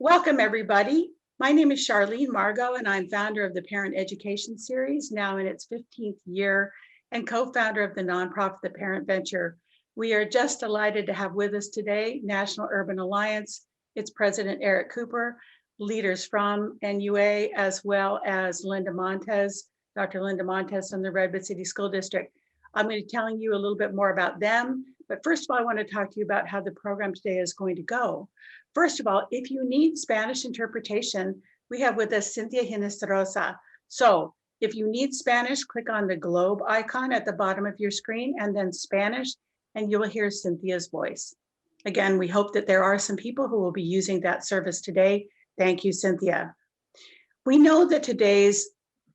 Welcome, everybody. My name is Charlene Margot, and I'm founder of the Parent Education Series, now in its 15th year, and co-founder of the nonprofit, The Parent Venture. We are just delighted to have with us today National Urban Alliance, its president, Eric Cooper, leaders from NUA, as well as Linda Montes, Dr. Linda Montes from the Redwood City School District. I'm going to be telling you a little bit more about them, but first of all, I want to talk to you about how the program today is going to go. First of all, if you need Spanish interpretation, we have with us Cynthia Hinestrosa. So if you need Spanish, click on the globe icon at the bottom of your screen and then Spanish, and you will hear Cynthia's voice. Again, we hope that there are some people who will be using that service today. Thank you, Cynthia. We know that today's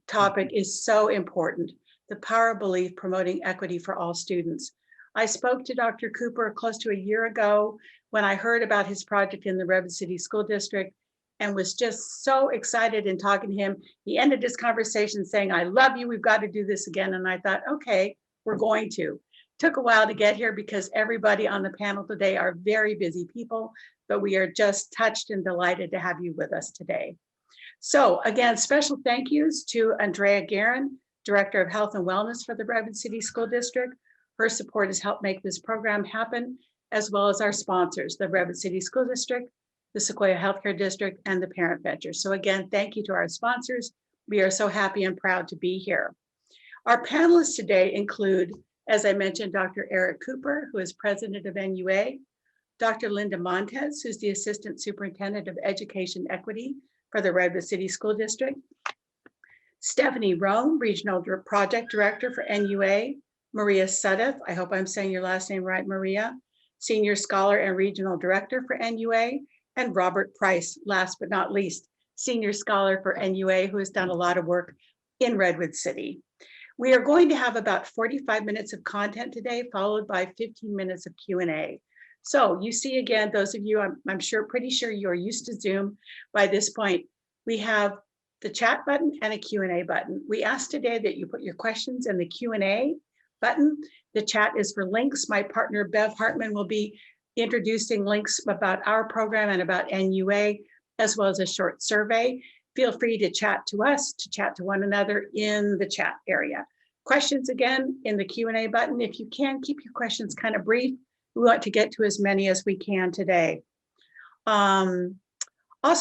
topic is so important, the power of belief promoting equity for all students. I spoke to Dr. Cooper close to a year ago when I heard about his project in the Redwood City School District and was just so excited in talking to him. He ended his conversation saying, "I love you, we've got to do this again." And I thought, okay, we're going to. Took a while to get here because everybody on the panel today are very busy people, but we are just touched and delighted to have you with us today. So again, special thank yous to Andrea Guerin, Director of Health and Wellness for the Redwood City School District. Her support has helped make this program happen, as well as our sponsors, the Redwood City School District, the Sequoia Healthcare District, and the Parent Venture. So again, thank you to our sponsors. We are so happy and proud to be here. Our panelists today include, as I mentioned, Dr. Eric Cooper, who is president of NUA, Dr. Linda Montes, who's the Assistant Superintendent of Education Equity for the Redwood City School District, Stefanie Rome, Regional Project Director for NUA, Maria Sudduth, I hope I'm saying your last name right, Maria, Senior Scholar and Regional Director for NUA, and Robert Price, last but not least, Senior Scholar for NUA, who has done a lot of work in Redwood City. We are going to have about 45 minutes of content today, followed by 15 minutes of Q&A. So you see again, those of you, I'm pretty sure you are used to Zoom by this point. We have the chat button and a Q&A button. We ask today that you put your questions in the Q&A button. The chat is for links. My partner, Bev Hartman, will be introducing links about our program and about NUA, as well as a short survey. Feel free to chat to us, to chat to one another in the chat area. Questions, again, in the Q&A button. If you can, keep your questions kind of brief. We want to get to as many as we can today. Also,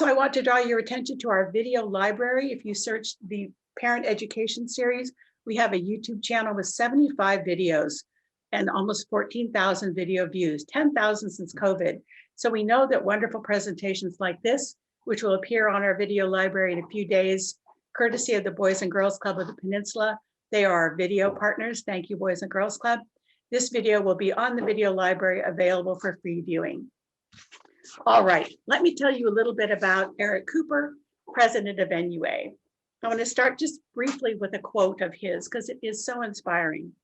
I want to draw your attention to our video library. If you search the Parent Education Series, we have a YouTube channel with 75 videos and almost 14,000 video views, 10,000 since COVID. So we know that wonderful presentations like this, which will appear on our video library in a few days, courtesy of the Boys and Girls Club of the Peninsula. They are our video partners. Thank you, Boys and Girls Club. This video will be on the video library, available for free viewing. All right, let me tell you a little bit about Eric Cooper, president of NUA. I want to start just briefly with a quote of his because it is so inspiring.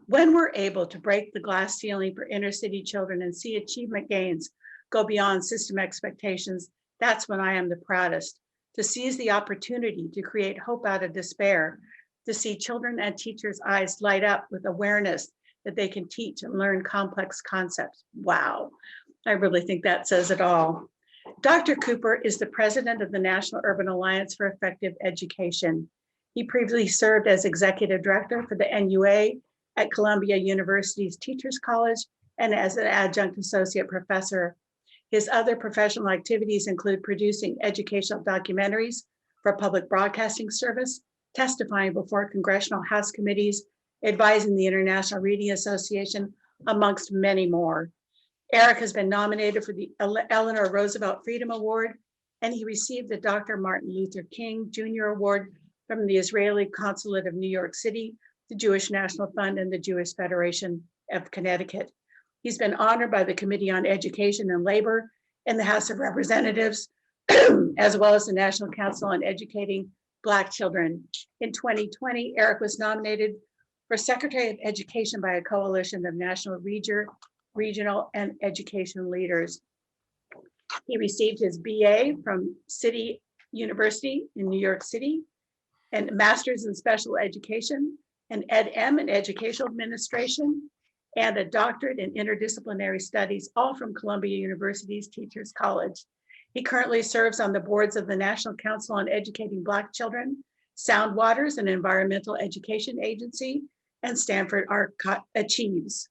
"When we're able to break the glass ceiling for inner city children and see achievement gains go beyond system expectations, that's when I am the proudest. To seize the opportunity to create hope out of despair, to see children and teachers' eyes light up with awareness that they can teach and learn complex concepts." Wow, I really think that says it all. Dr. Cooper is the president of the National Urban Alliance for Effective Education. He previously served as executive director for the NUA at Columbia University's Teachers College and as an adjunct associate professor. His other professional activities include producing educational documentaries for public broadcasting service, testifying before congressional House committees, advising the International Reading Association, amongst many more. Eric has been nominated for the Eleanor Roosevelt Freedom Award, and he received the Dr. Martin Luther King Jr. Award from the Israeli Consulate of New York City, the Jewish National Fund, and the Jewish Federation of Connecticut. He's been honored by the Committee on Education and Labor in the House of Representatives, as well as the National Council on Educating Black Children. In 2020, Eric was nominated for Secretary of Education by a coalition of national, regional, and education leaders. He received his BA from City University in New York City, and Master's in Special Education, an Ed.M. in Educational Administration, and a doctorate in Interdisciplinary Studies, all from Columbia University's Teachers College. He currently serves on the boards of the National Council on Educating Black Children, Sound Waters, an environmental education agency, and Stanford Achieves.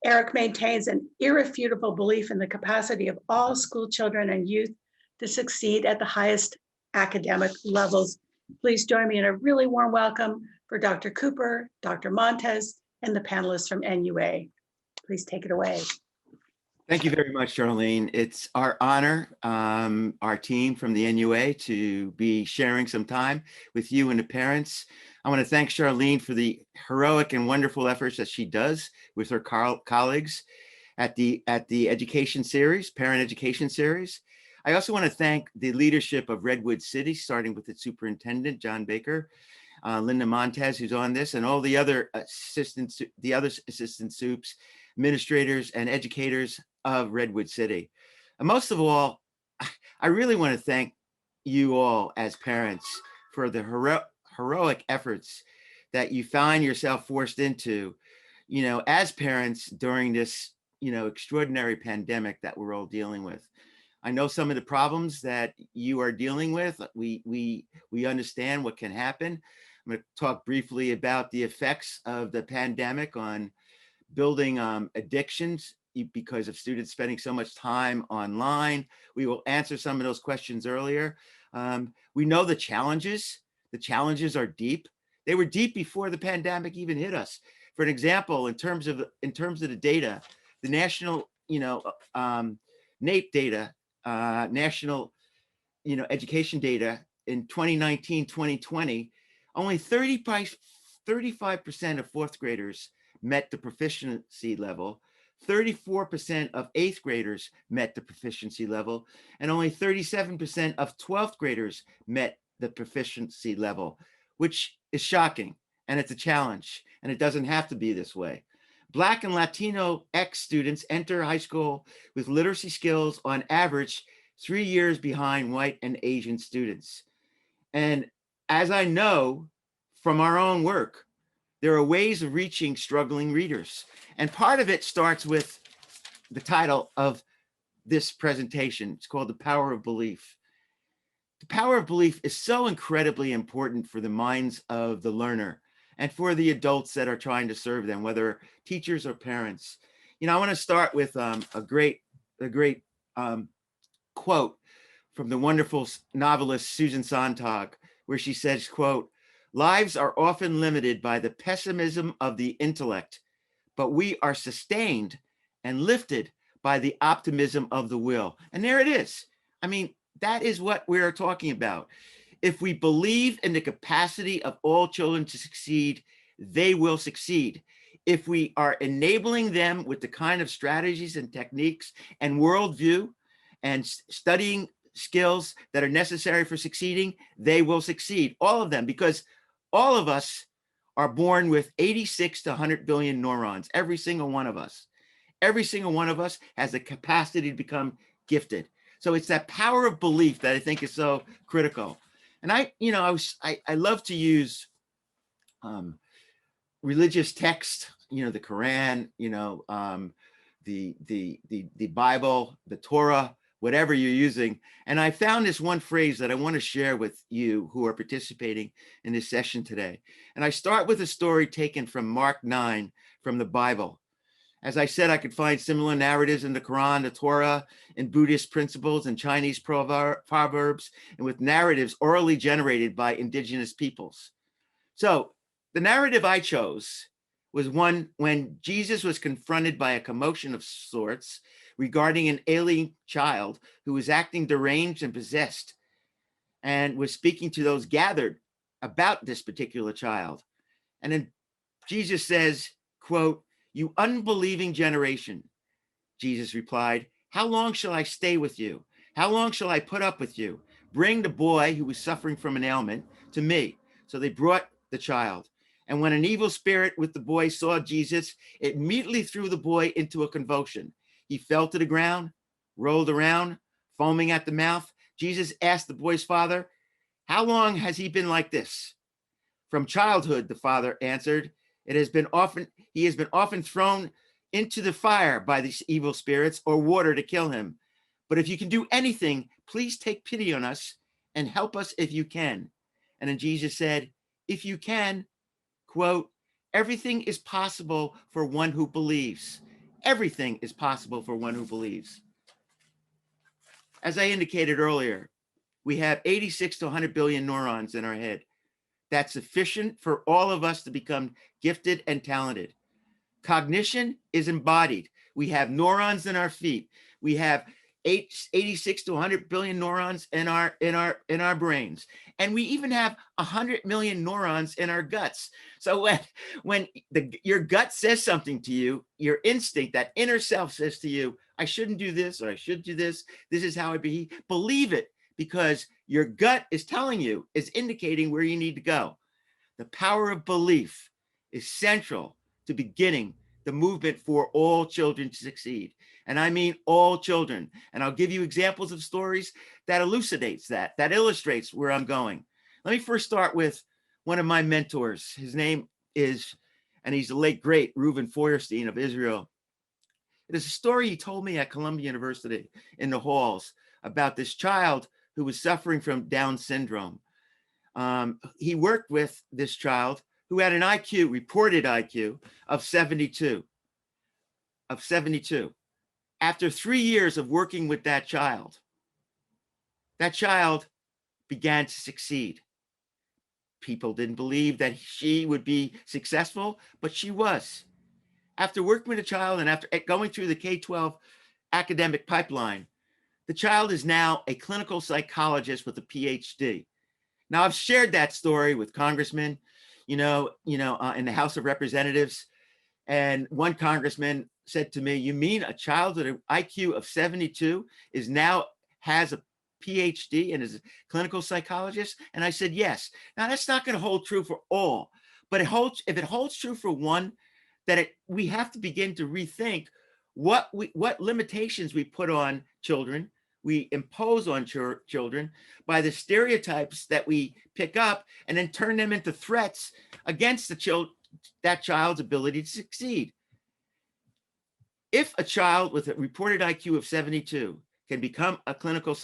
Eric maintains an irrefutable belief in the capacity of all school children and youth to succeed at the highest academic levels. Please join me in a really warm welcome for Dr. Cooper, Dr. Montes, and the panelists from NUA. Please take it away. Thank you very much, Charlene. It's our honor, our team from the NUA, to be sharing some time with you and the parents. I want to thank Charlene for the heroic and wonderful efforts that she does with her colleagues at the education series, parent education series. I also want to thank the leadership of Redwood City, starting with its superintendent, John Baker, Linda Montes, who's on this, and all the other assistant soups, administrators, and educators of Redwood City. And most of all, I really want to thank you all as parents for the heroic efforts that you find yourself forced into, as parents during this, extraordinary pandemic that we're all dealing with. I know some of the problems that you are dealing with. We understand what can happen. I'm going to talk briefly about the effects of the pandemic on building addictions because of students spending so much time online. We will answer some of those questions earlier. We know the challenges. The challenges are deep. They were deep before the pandemic even hit us. For an example, in terms of the data, the national, NAEP data, national, education data in 2019, 2020, only 35% of fourth graders met the proficiency level, 34% of eighth graders met the proficiency level, and only 37% of 12th graders met the proficiency level, which is shocking, and it's a challenge, and it doesn't have to be this way. Black and Latino X students enter high school with literacy skills on average 3 years behind white and Asian students. And as I know from our own work, there are ways of reaching struggling readers. And part of it starts with the title of this presentation. It's called The Power of Belief. The power of belief is so incredibly important for the minds of the learner and for the adults that are trying to serve them, whether teachers or parents. I want to start with a great quote from the wonderful novelist Susan Sontag, where she says, quote, "Lives are often limited by the pessimism of the intellect, but we are sustained and lifted by the optimism of the will." And there it is. I mean, that is what we're talking about. If we believe in the capacity of all children to succeed, they will succeed. If we are enabling them with the kind of strategies and techniques and worldview and studying skills that are necessary for succeeding, they will succeed, all of them, because all of us are born with 86 to 100 billion neurons, every single one of us. Every single one of us has the capacity to become gifted. So it's that power of belief that I think is so critical. And I love to use religious text, the Quran, the Bible, the Torah, whatever you're using. And I found this one phrase that I want to share with you who are participating in this session today. And I start with a story taken from Mark 9 from the Bible. As I said, I could find similar narratives in the Quran, the Torah, in Buddhist principles and Chinese proverbs, and with narratives orally generated by indigenous peoples. So the narrative I chose was one when Jesus was confronted by a commotion of sorts regarding an alien child who was acting deranged and possessed, and was speaking to those gathered about this particular child. And then Jesus says, quote, "You unbelieving generation," Jesus replied, "how long shall I stay with you? How long shall I put up with you? Bring the boy who was suffering from an ailment to me." So they brought the child. And when an evil spirit with the boy saw Jesus, it immediately threw the boy into a convulsion. He fell to the ground, rolled around, foaming at the mouth. Jesus asked the boy's father, "How long has he been like this?" "From childhood," the father answered. He has been often thrown into the fire by these evil spirits or water to kill him. But if you can do anything, please take pity on us and help us if you can. And then Jesus said, if you can, quote, everything is possible for one who believes. Everything is possible for one who believes. As I indicated earlier, we have 86 to 100 billion neurons in our head. That's sufficient for all of us to become gifted and talented. Cognition is embodied. We have neurons in our feet. We have 86 to 100 billion neurons in our brains. And we even have 100 million neurons in our guts. So when your gut says something to you, your instinct, that inner self says to you, I shouldn't do this, or I should do this. This is how I behave. Believe it, because your gut is telling you, is indicating where you need to go. The power of belief is central to beginning the movement for all children to succeed. And I mean all children. And I'll give you examples of stories that elucidates that illustrates where I'm going. Let me first start with one of my mentors. His name is, and he's the late great Reuven Feuerstein of Israel. It is a story he told me at Columbia University in the halls about this child who was suffering from Down syndrome. He worked with this child who had an IQ, reported IQ of 72. After 3 years of working with that child began to succeed. People didn't believe that she would be successful, but she was. After working with a child and after going through the K-12 academic pipeline, the child is now a clinical psychologist with a PhD. Now, I've shared that story with congressmen, in the House of Representatives. And one congressman said to me, you mean a child with an IQ of 72 has a PhD and is a clinical psychologist? And I said, yes. Now, that's not going to hold true for all, but if it holds true for one, that we have to begin to rethink what limitations we put on children, we impose on children by the stereotypes that we pick up, and then turn them into threats against that child's ability to succeed. If a child with a reported IQ of 72 can become a clinical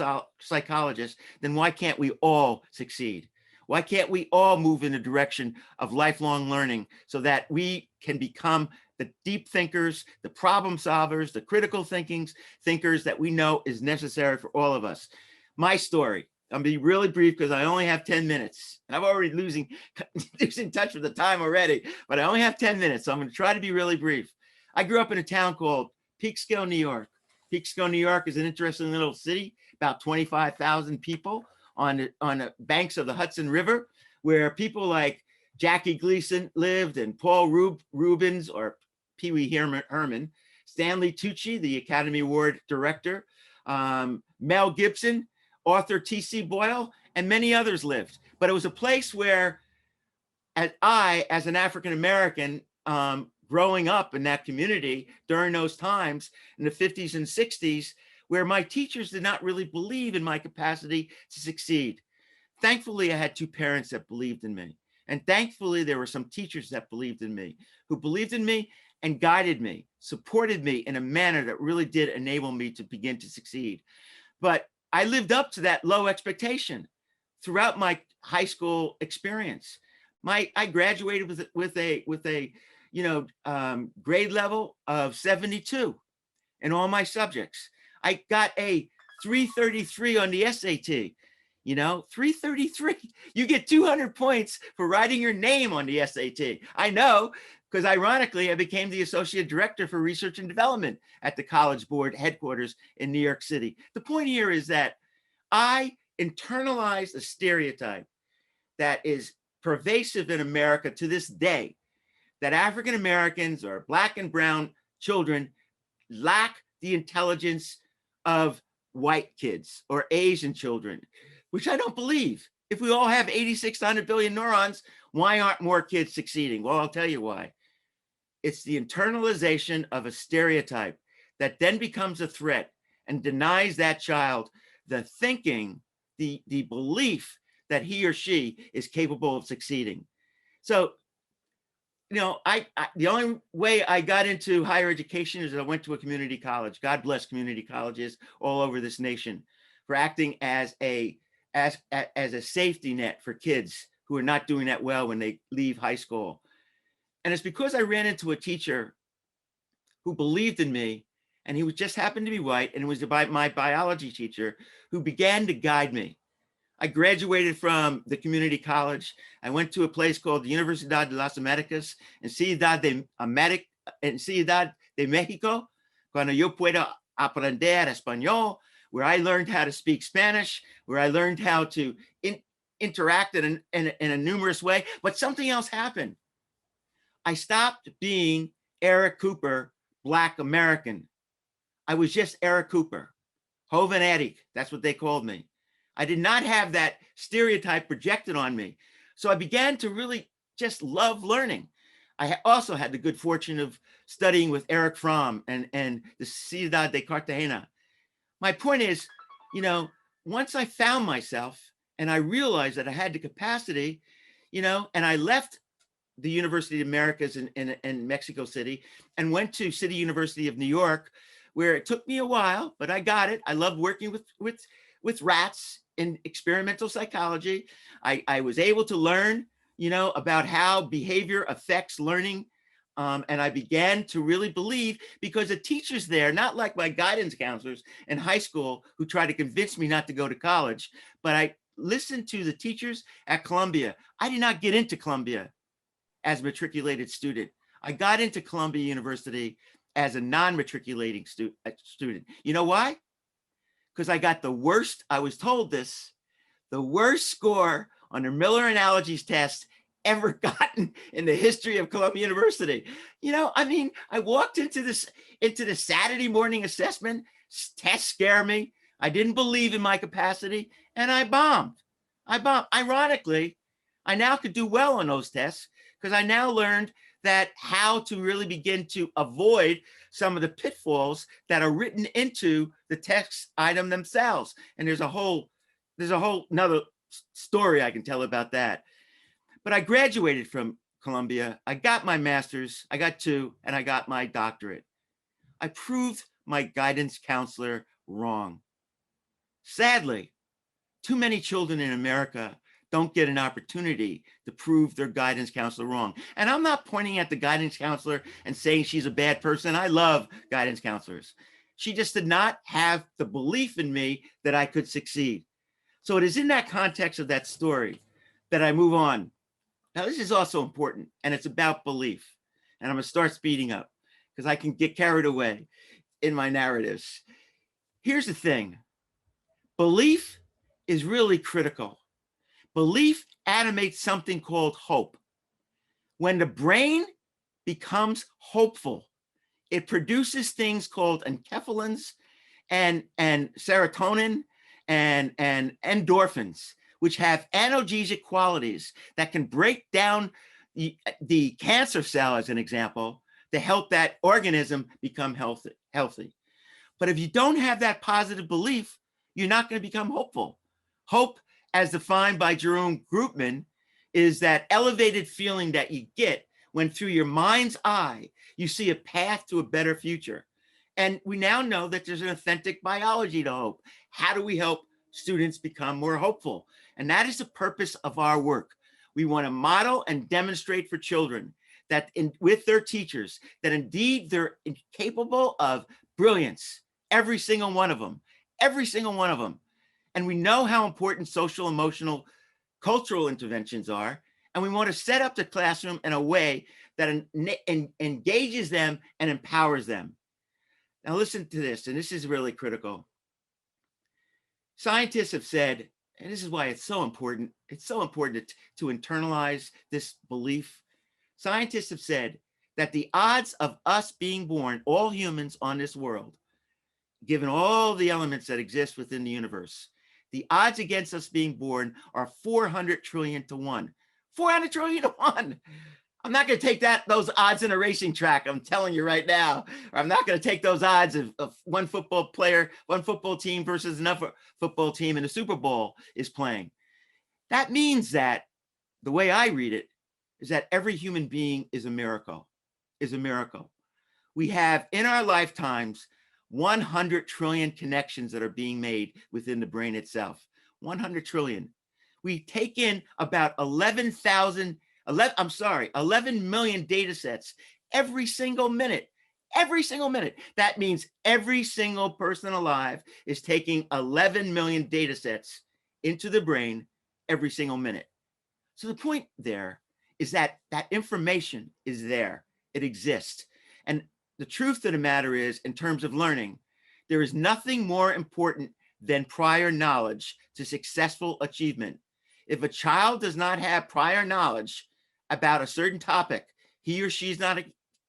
psychologist, then why can't we all succeed? Why can't we all move in the direction of lifelong learning so that we can become the deep thinkers, the problem solvers, the critical thinkers that we know is necessary for all of us? My story, I'm gonna be really brief because I only have 10 minutes. And I'm already losing touch with the time already, but I only have 10 minutes. So I'm gonna try to be really brief. I grew up in a town called Peekskill, New York. Peekskill, New York is an interesting little city, about 25,000 people on the banks of the Hudson River, where people like Jackie Gleason lived, and Paul Rubens, or Pee Wee Herman, Stanley Tucci, the Academy Award director, Mel Gibson, author T.C. Boyle, and many others lived. But it was a place where as an African-American, growing up in that community during those times in the 50s and 60s, where my teachers did not really believe in my capacity to succeed. Thankfully, I had two parents that believed in me. And thankfully, there were some teachers that believed in me, who believed in me and guided me, supported me in a manner that really did enable me to begin to succeed. But I lived up to that low expectation throughout my high school experience. I graduated with a grade level of 72 in all my subjects. I got a 333 on the SAT. 333. You get 200 points for writing your name on the SAT. I know, because ironically, I became the associate director for research and development at the College Board headquarters in New York City. The point here is that I internalized a stereotype that is pervasive in America to this day, that African Americans or Black and brown children lack the intelligence of white kids or Asian children, which I don't believe. If we all have 8,600 billion neurons, why aren't more kids succeeding? Well, I'll tell you why. It's the internalization of a stereotype that then becomes a threat and denies that child the thinking, the belief that he or she is capable of succeeding. So the only way I got into higher education is I went to a community college. God bless community colleges all over this nation for acting as a safety net for kids who are not doing that well when they leave high school. And it's because I ran into a teacher who believed in me, and he was just happened to be white, and it was my biology teacher who began to guide me. I graduated from the community college. I went to a place called the Universidad de las Americas in Ciudad de Mexico, cuando yo puedo aprender español, where I learned how to speak Spanish, where I learned how to interact in a numerous way. But something else happened. I stopped being Eric Cooper, Black American. I was just Eric Cooper, Joven Eric. That's what they called me. I did not have that stereotype projected on me. So I began to really just love learning. I also had the good fortune of studying with Eric Fromm and the Ciudad de Cartagena. My point is, once I found myself and I realized that I had the capacity, and I left the University of Americas in Mexico City and went to City University of New York, where it took me a while, but I got it. I loved working with rats in experimental psychology. I was able to learn, about how behavior affects learning. And I began to really believe, because the teachers there, not like my guidance counselors in high school who tried to convince me not to go to college, but I listened to the teachers at Columbia. I did not get into Columbia as a matriculated student. I got into Columbia University as a non-matriculating student. You know why? Because I got I was told this, the worst score on the Miller Analogies test ever gotten in the history of Columbia University. I walked into the Saturday morning assessment, test scared me. I didn't believe in my capacity, and I bombed. Ironically, I now could do well on those tests because I now learned that how to really begin to avoid some of the pitfalls that are written into the text item themselves. And there's a whole another story I can tell about that. But I graduated from Columbia. I got my master's, I got 2, and I got my doctorate. I proved my guidance counselor wrong. Sadly, too many children in America don't get an opportunity to prove their guidance counselor wrong. And I'm not pointing at the guidance counselor and saying she's a bad person. I love guidance counselors. She just did not have the belief in me that I could succeed. So it is in that context of that story that I move on. Now, this is also important, and it's about belief. And I'm going to start speeding up because I can get carried away in my narratives. Here's the thing. Belief is really critical. Belief animates something called hope. When the brain becomes hopeful, it produces things called enkephalins and serotonin and endorphins, which have analgesic qualities that can break down the cancer cell, as an example, to help that organism become healthy. But if you don't have that positive belief, you're not going to become hopeful. Hope, as defined by Jerome Groopman, is that elevated feeling that you get when through your mind's eye, you see a path to a better future. And we now know that there's an authentic biology to hope. How do we help students become more hopeful? And that is the purpose of our work. We want to model and demonstrate for children that with their teachers, that indeed they're capable of brilliance, every single one of them. And we know how important social, emotional, cultural interventions are. And we want to set up the classroom in a way that engages them and empowers them. Now listen to this, and this is really critical. Scientists have said, and this is why it's so important to internalize this belief. Scientists have said that the odds of us being born, all humans on this world, given all the elements that exist within the universe, the odds against us being born are 400 trillion to 1. 400 trillion to 1. I'm not going to take those odds in a racing track. I'm telling you right now. Or I'm not going to take those odds of one football player, one football team versus another football team in the Super Bowl is playing. That means that, the way I read it, is that every human being is a miracle, We have in our lifetimes 100 trillion connections that are being made within the brain itself. 100 trillion. We take in about 11 million data sets every single minute. Every single minute. That means every single person alive is taking 11 million data sets into the brain every single minute. So the point there is that that information is there. It exists. And the truth of the matter is, in terms of learning, there is nothing more important than prior knowledge to successful achievement. If a child does not have prior knowledge about a certain topic, he or she's not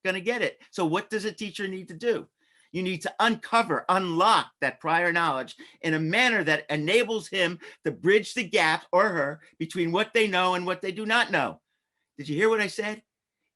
going to get it. So what does a teacher need to do? You need to unlock that prior knowledge in a manner that enables him to bridge the gap, or her, between what they know and what they do not know. Did you hear what I said?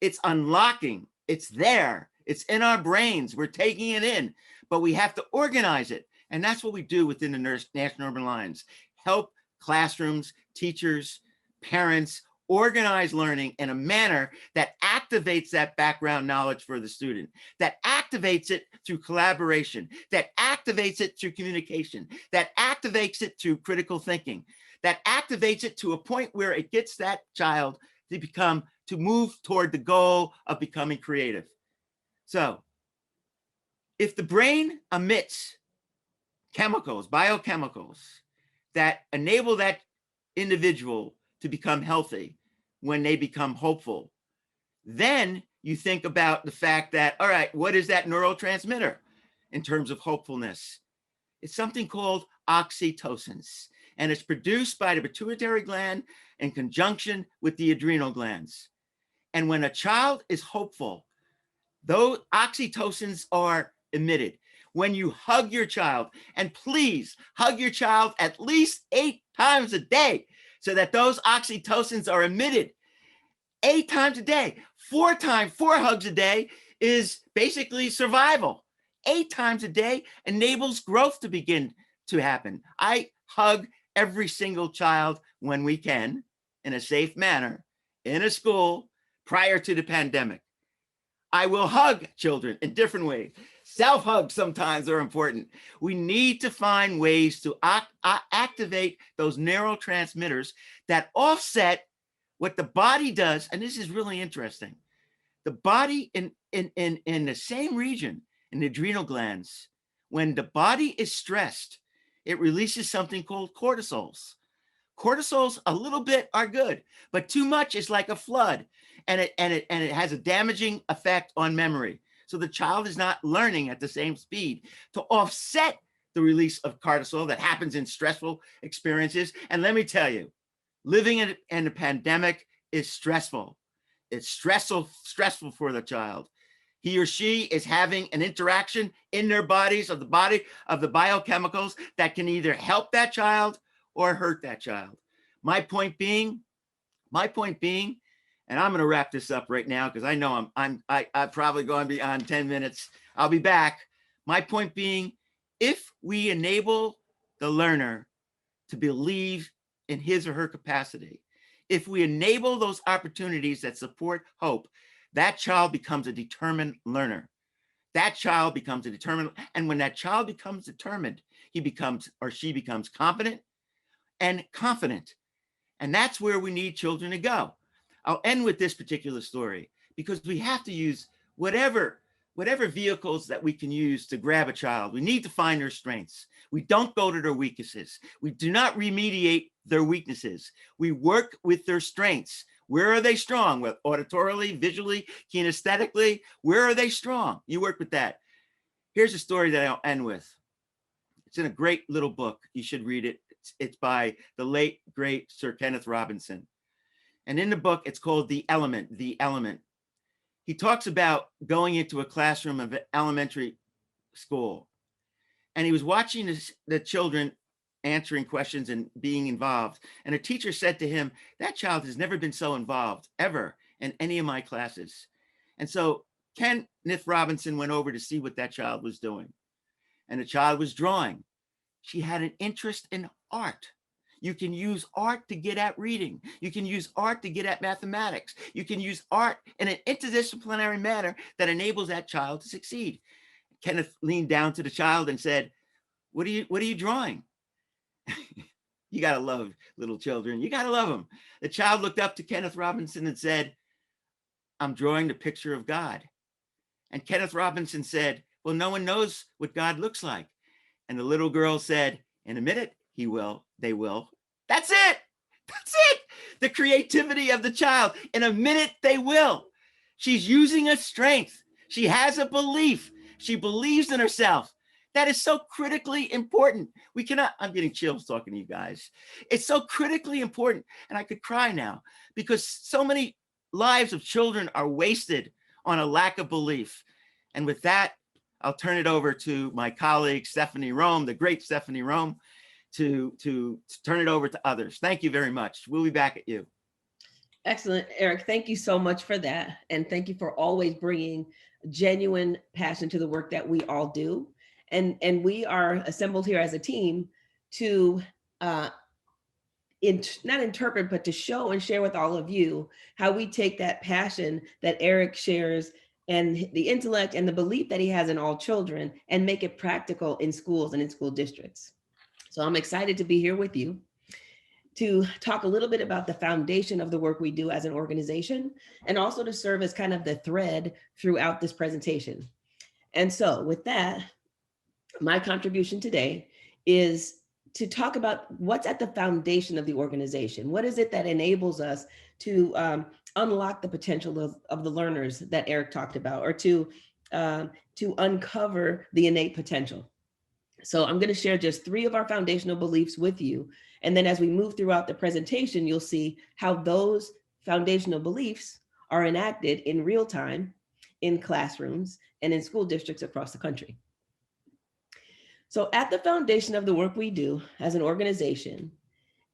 It's unlocking. It's there. It's in our brains. We're taking it in, but we have to organize it. And that's what we do within the National Urban Alliance. Help classrooms, teachers, parents organize learning in a manner that activates that background knowledge for the student, that activates it through collaboration, that activates it through communication, that activates it through critical thinking, that activates it to a point where it gets that child to move toward the goal of becoming creative. So if the brain emits chemicals, biochemicals, that enable that individual to become healthy when they become hopeful, then you think about the fact that, all right, what is that neurotransmitter in terms of hopefulness? It's something called oxytocins, and it's produced by the pituitary gland in conjunction with the adrenal glands. And when a child is hopeful, those oxytocins are emitted. When you hug your child, and please hug your child at least 8 times a day so that those oxytocins are emitted 8 times a day. 4 hugs a day is basically survival. 8 times a day enables growth to begin to happen. I hug every single child when we can, in a safe manner, in a school, prior to the pandemic. I will hug children in different ways. Self-hugs sometimes are important. We need to find ways to activate those neurotransmitters that offset what the body does. And this is really interesting. The body in the same region, in the adrenal glands, when the body is stressed, it releases something called cortisols. Cortisols a little bit are good, but too much is like a flood, and it has a damaging effect on memory. So the child is not learning at the same speed. To offset the release of cortisol that happens in stressful experiences, and let me tell you, living in a pandemic is stressful. It's stressful for the child. He or she is having an interaction in their bodies of the biochemicals that can either help that child or hurt that child. My point being, and I'm going to wrap this up right now because I know I'm probably going beyond 10 minutes. I'll be back. My point being, if we enable the learner to believe in his or her capacity, if we enable those opportunities that support hope, that child becomes a determined learner. That child becomes a determined, and when that child becomes determined, he becomes or she becomes competent and confident. And that's where we need children to go. I'll end with this particular story because we have to use whatever vehicles that we can use to grab a child. We need to find their strengths. We don't go to their weaknesses. We do not remediate their weaknesses. We work with their strengths. Where are they strong? With auditorily, visually, kinesthetically, where are they strong? You work with that. Here's a story that I'll end with. It's in a great little book. You should read it. It's by the late, great Sir Kenneth Robinson. And in the book, it's called The Element, The Element. He talks about going into a classroom of elementary school. And he was watching the children answering questions and being involved. And a teacher said to him, that child has never been so involved ever in any of my classes. And so Kenneth Robinson went over to see what that child was doing. And the child was drawing. She had an interest in art. You can use art to get at reading. You can use art to get at mathematics. You can use art in an interdisciplinary manner that enables that child to succeed. Kenneth leaned down to the child and said, what are you drawing? You got to love little children. You got to love them. The child looked up to Kenneth Robinson and said, I'm drawing the picture of God. And Kenneth Robinson said, well, no one knows what God looks like. And the little girl said, in a minute, he will, they will. That's it. That's it. The creativity of the child. In a minute, they will. She's using a strength. She has a belief. She believes in herself. That is so critically important. We cannot, I'm getting chills talking to you guys. It's so critically important. And I could cry now because so many lives of children are wasted on a lack of belief. And with that, I'll turn it over to my colleague, Stefanie Rome, the great Stefanie Rome, to turn it over to others. Thank you very much. We'll be back at you. Excellent, Eric. Thank you so much for that. And thank you for always bringing genuine passion to the work that we all do. And we are assembled here as a team to not interpret, but to show and share with all of you how we take that passion that Eric shares and the intellect and the belief that he has in all children and make it practical in schools and in school districts. So I'm excited to be here with you to talk a little bit about the foundation of the work we do as an organization, and also to serve as kind of the thread throughout this presentation. And so with that, my contribution today is to talk about what's at the foundation of the organization. What is it that enables us to unlock the potential of the learners that Eric talked about, or to uncover the innate potential? So I'm going to share just 3 of our foundational beliefs with you. And then as we move throughout the presentation, you'll see how those foundational beliefs are enacted in real time in classrooms and in school districts across the country. So at the foundation of the work we do as an organization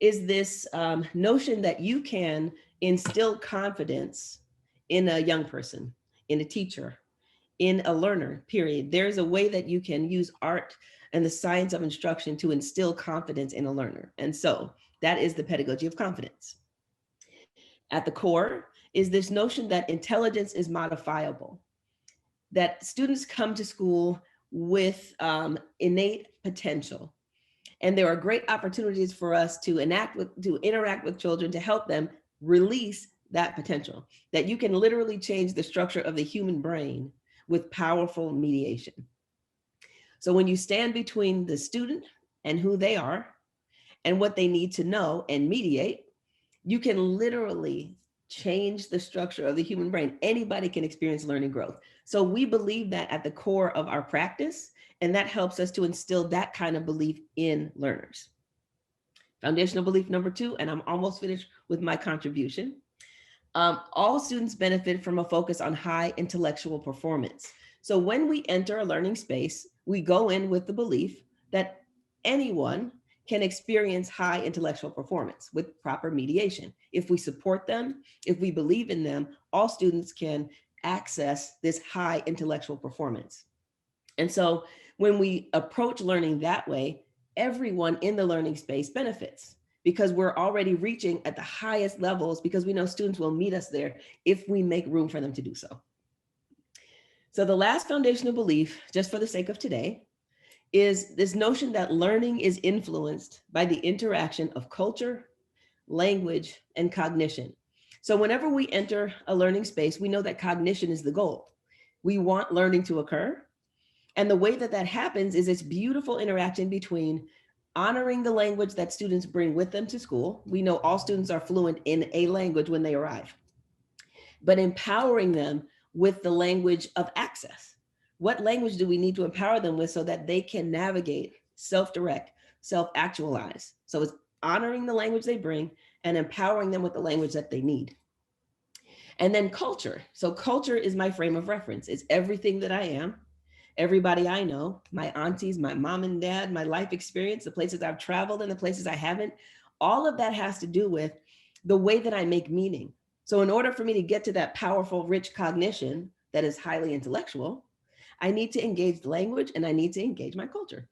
is this notion that you can instill confidence in a young person, in a teacher, in a learner, period. There's a way that you can use art and the science of instruction to instill confidence in a learner. And so that is the pedagogy of confidence. At the core is this notion that intelligence is modifiable, that students come to school with innate potential. And there are great opportunities for us to interact with children to help them release that potential, that you can literally change the structure of the human brain with powerful mediation. So when you stand between the student and who they are and what they need to know and mediate, you can literally change the structure of the human brain. Anybody can experience learning growth. So we believe that at the core of our practice, and that helps us to instill that kind of belief in learners. Foundational belief number 2, and I'm almost finished with my contribution. All students benefit from a focus on high intellectual performance. So when we enter a learning space, we go in with the belief that anyone can experience high intellectual performance with proper mediation. If we support them, if we believe in them, all students can access this high intellectual performance. And so when we approach learning that way, everyone in the learning space benefits because we're already reaching at the highest levels because we know students will meet us there if we make room for them to do so. So the last foundational belief, just for the sake of today, is this notion that learning is influenced by the interaction of culture, language, and cognition. So whenever we enter a learning space, we know that cognition is the goal. We want learning to occur. And the way that that happens is this beautiful interaction between honoring the language that students bring with them to school. We know all students are fluent in a language when they arrive, but empowering them with the language of access. What language do we need to empower them with so that they can navigate, self-direct, self-actualize? So it's honoring the language they bring and empowering them with the language that they need. And then culture. So culture is my frame of reference. It's everything that I am, everybody I know, my aunties, my mom and dad, my life experience, the places I've traveled and the places I haven't. All of that has to do with the way that I make meaning. So in order for me to get to that powerful, rich cognition that is highly intellectual, I need to engage the language and I need to engage my culture.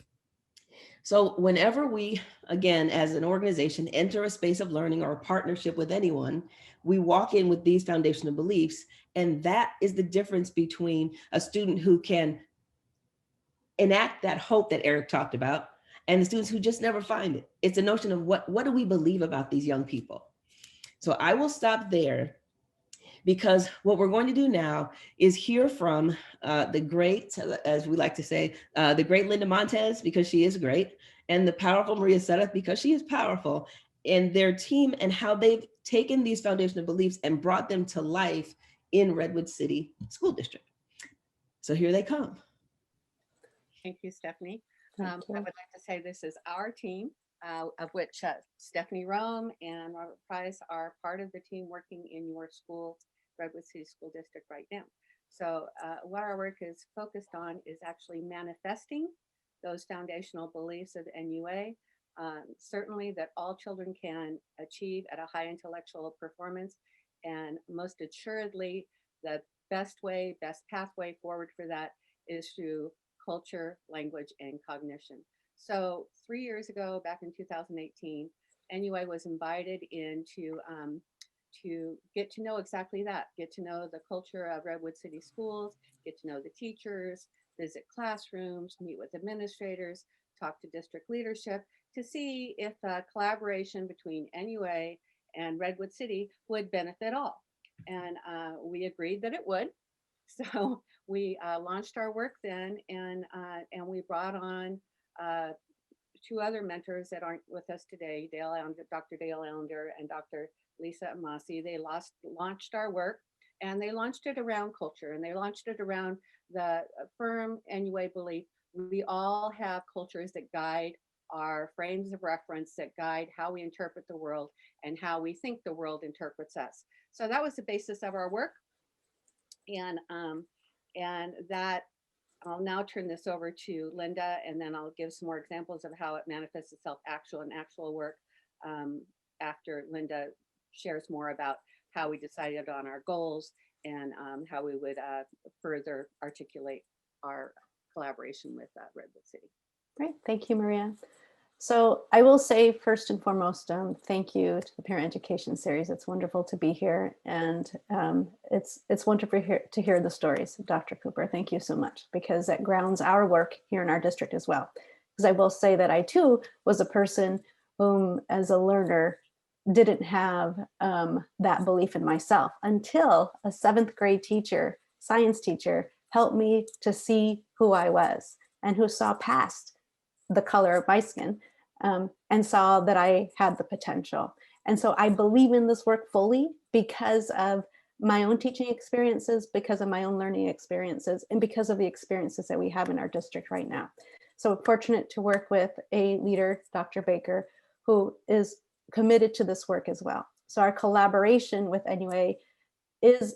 So whenever we, again, as an organization, enter a space of learning or a partnership with anyone, we walk in with these foundational beliefs. And that is the difference between a student who can enact that hope that Eric talked about and the students who just never find it. It's a notion of what do we believe about these young people? So I will stop there, because what we're going to do now is hear from the great, as we like to say, the great Linda Montes, because she is great, and the powerful Maria Sudduth, because she is powerful, and their team and how they've taken these foundational beliefs and brought them to life in Redwood City School District. So here they come. Thank you, Stefanie. Thank you. I would like to say this is our team, of which Stefanie Rome and Robert Price are part of the team working in your school, Redwood City School District right now. So what our work is focused on is actually manifesting those foundational beliefs of NUA. Certainly that all children can achieve at a high intellectual performance, and most assuredly, the best pathway forward for that is through culture, language, and cognition. So 3 years ago, back in 2018, NUA was invited in to get to know exactly that, get to know the culture of Redwood City Schools, get to know the teachers, visit classrooms, meet with administrators, talk to district leadership to see if collaboration between NUA and Redwood City would benefit all. And we agreed that it would. So we launched our work then, and we brought on two other mentors that aren't with us today, Dr. Dale Allender and Dr. Lisa Amasi. They launched our work, and they launched it around culture, and they launched it around the firm NUA belief. We all have cultures that guide our frames of reference, that guide how we interpret the world and how we think the world interprets us. So that was the basis of our work. And that I'll now turn this over to Linda, and then I'll give some more examples of how it manifests itself in actual work after Linda shares more about how we decided on our goals and how we would further articulate our collaboration with Redwood City. Great, thank you, Maria. So I will say first and foremost, thank you to the Parent Education Series. It's wonderful to be here, and it's wonderful to hear the stories. Dr. Cooper, thank you so much, because that grounds our work here in our district as well. Because I will say that I too was a person whom, as a learner, didn't have that belief in myself until a 7th grade teacher, science teacher, helped me to see who I was and who saw past the color of my skin and saw that I had the potential. And so I believe in this work fully because of my own teaching experiences, because of my own learning experiences, and because of the experiences that we have in our district right now. So I'm fortunate to work with a leader, Dr. Baker, who is committed to this work as well. So our collaboration with NUA is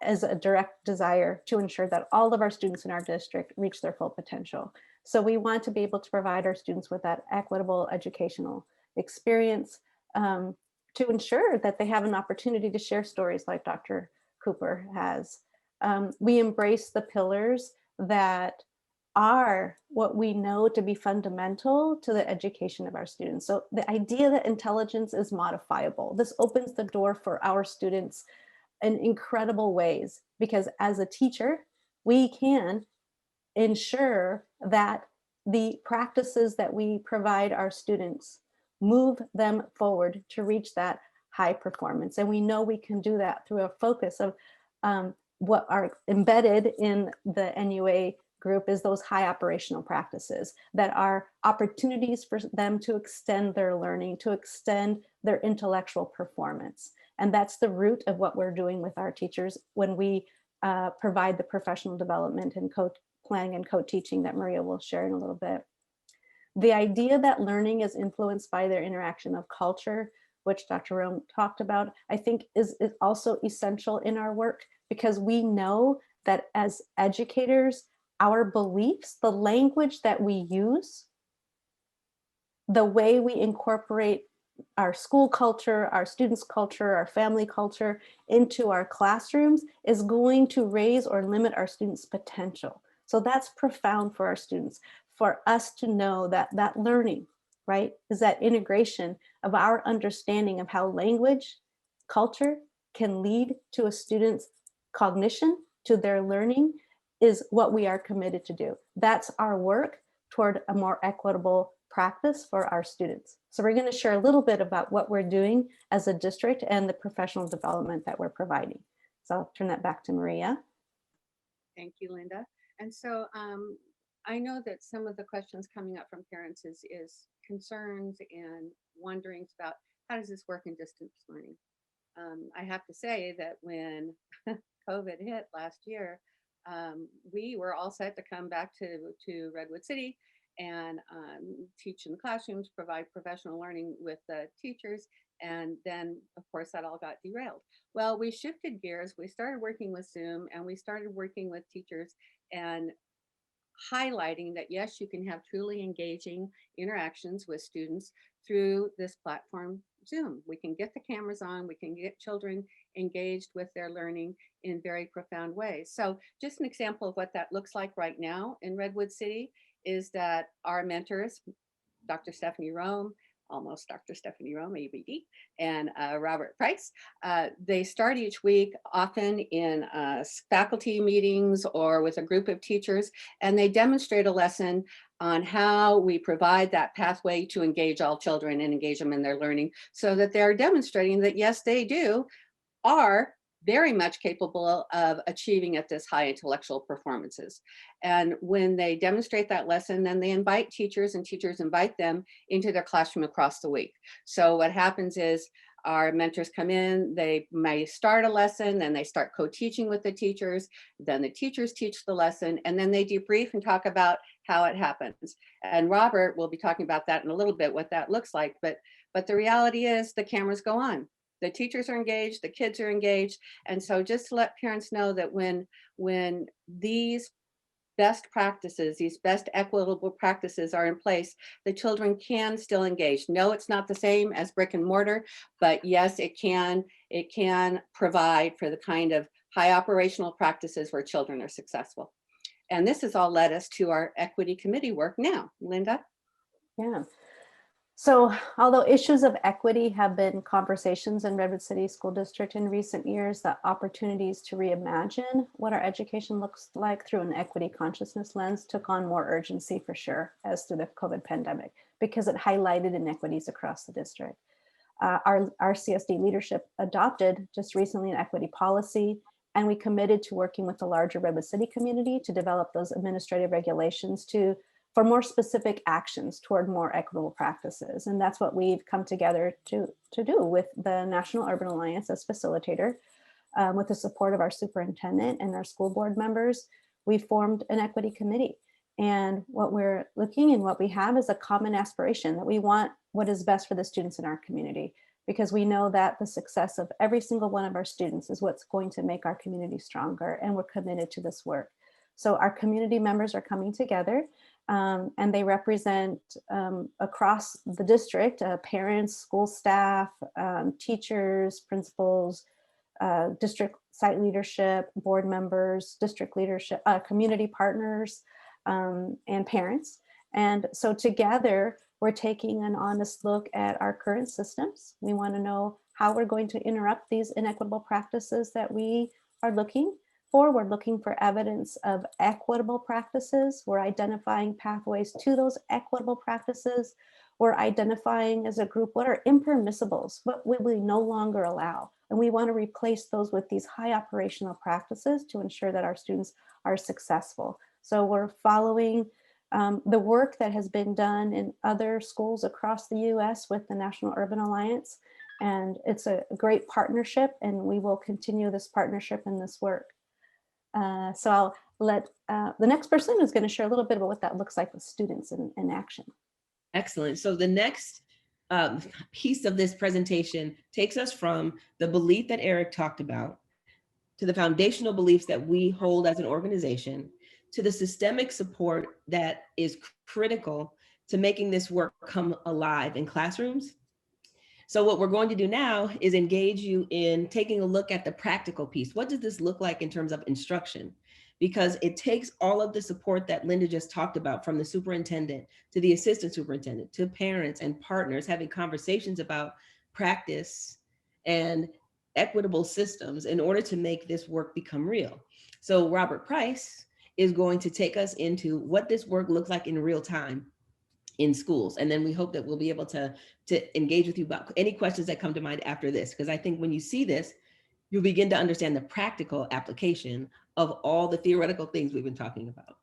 as a direct desire to ensure that all of our students in our district reach their full potential. So we want to be able to provide our students with that equitable educational experience to ensure that they have an opportunity to share stories like Dr. Cooper has. We embrace the pillars that are what we know to be fundamental to the education of our students. So the idea that intelligence is modifiable, this opens the door for our students in incredible ways, because as a teacher, we can ensure that the practices that we provide our students move them forward to reach that high performance. And we know we can do that through a focus of what are embedded in the NUA group is those high operational practices that are opportunities for them to extend their learning, to extend their intellectual performance. And that's the root of what we're doing with our teachers when we provide the professional development and co-planning and co-teaching that Maria will share in a little bit. The idea that learning is influenced by their interaction of culture, which Dr. Rome talked about, I think is also essential in our work, because we know that as educators, our beliefs, the language that we use, the way we incorporate our school culture, our students' culture, our family culture into our classrooms is going to raise or limit our students' potential. So that's profound for our students. for us to know that that learning, right, is that integration of our understanding of how language, culture can lead to a student's cognition, to their learning, is what we are committed to do. That's our work toward a more equitable practice for our students. So we're going to share a little bit about what we're doing as a district and the professional development that we're providing. So I'll turn that back to Maria. Thank you, Linda. And so I know that some of the questions coming up from parents is concerns and wonderings about how does this work in distance learning. I have to say that when COVID hit last year, we were all set to come back to Redwood City and teach in the classrooms, provide professional learning with the teachers. And then, of course, that all got derailed. Well, we shifted gears. We started working with Zoom and we started working with teachers and highlighting that, yes, you can have truly engaging interactions with students through this platform, Zoom. We can get the cameras on, we can get children engaged with their learning in very profound ways. So just an example of what that looks like right now in Redwood City is that our mentors, Dr. Stefanie Rome, almost Dr. Stefanie Rome, ABD, and Robert Price. They start each week often in faculty meetings or with a group of teachers, and they demonstrate a lesson on how we provide that pathway to engage all children and engage them in their learning so that they're demonstrating that, yes, they are very much capable of achieving at this high intellectual performances. And when they demonstrate that lesson, then they invite teachers and teachers invite them into their classroom across the week. So what happens is our mentors come in, they may start a lesson, then they start co-teaching with the teachers, then the teachers teach the lesson, and then they debrief and talk about how it happens. And Robert will be talking about that in a little bit, what that looks like, but the reality is the cameras go on. The teachers are engaged, the kids are engaged. And so just to let parents know that when these best practices, these best equitable practices are in place, the children can still engage. No, it's not the same as brick and mortar, but yes, it can provide for the kind of high operational practices where children are successful. And this has all led us to our equity committee work now. Linda? Yeah. So although issues of equity have been conversations in Redwood City School District in recent years, the opportunities to reimagine what our education looks like through an equity consciousness lens took on more urgency for sure as through the COVID pandemic, because it highlighted inequities across the district. Our RCSD leadership adopted just recently an equity policy, and we committed to working with the larger Redwood City community to develop those administrative regulations for more specific actions toward more equitable practices. And that's what we've come together to do with the National Urban Alliance as facilitator. With the support of our superintendent and our school board members, we formed an equity committee. And what we're looking and what we have is a common aspiration that we want what is best for the students in our community, because we know that the success of every single one of our students is what's going to make our community stronger, and we're committed to this work. So our community members are coming together, and they represent across the district, parents, school staff, teachers, principals, district site leadership, board members, district leadership, community partners, and parents. And so together, we're taking an honest look at our current systems. We want to know how we're going to interrupt these inequitable practices that we are looking for. We're looking for evidence of equitable practices. We're identifying pathways to those equitable practices. We're identifying as a group what are impermissibles, what will we no longer allow. And we want to replace those with these high operational practices to ensure that our students are successful. So we're following the work that has been done in other schools across the US with the National Urban Alliance. And it's a great partnership, and we will continue this partnership and this work. So I'll let the next person is going to share a little bit about what that looks like with students in action. Excellent. So the next piece of this presentation takes us from the belief that Eric talked about to the foundational beliefs that we hold as an organization, to the systemic support that is critical to making this work come alive in classrooms. So what we're going to do now is engage you in taking a look at the practical piece. What does this look like in terms of instruction? because it takes all of the support that Linda just talked about, from the superintendent to the assistant superintendent to parents and partners, having conversations about practice and equitable systems in order to make this work become real. So Robert Price is going to take us into what this work looks like in real time in schools. And then we hope that we'll be able to engage with you about any questions that come to mind after this, because I think when you see this, you'll begin to understand the practical application of all the theoretical things we've been talking about.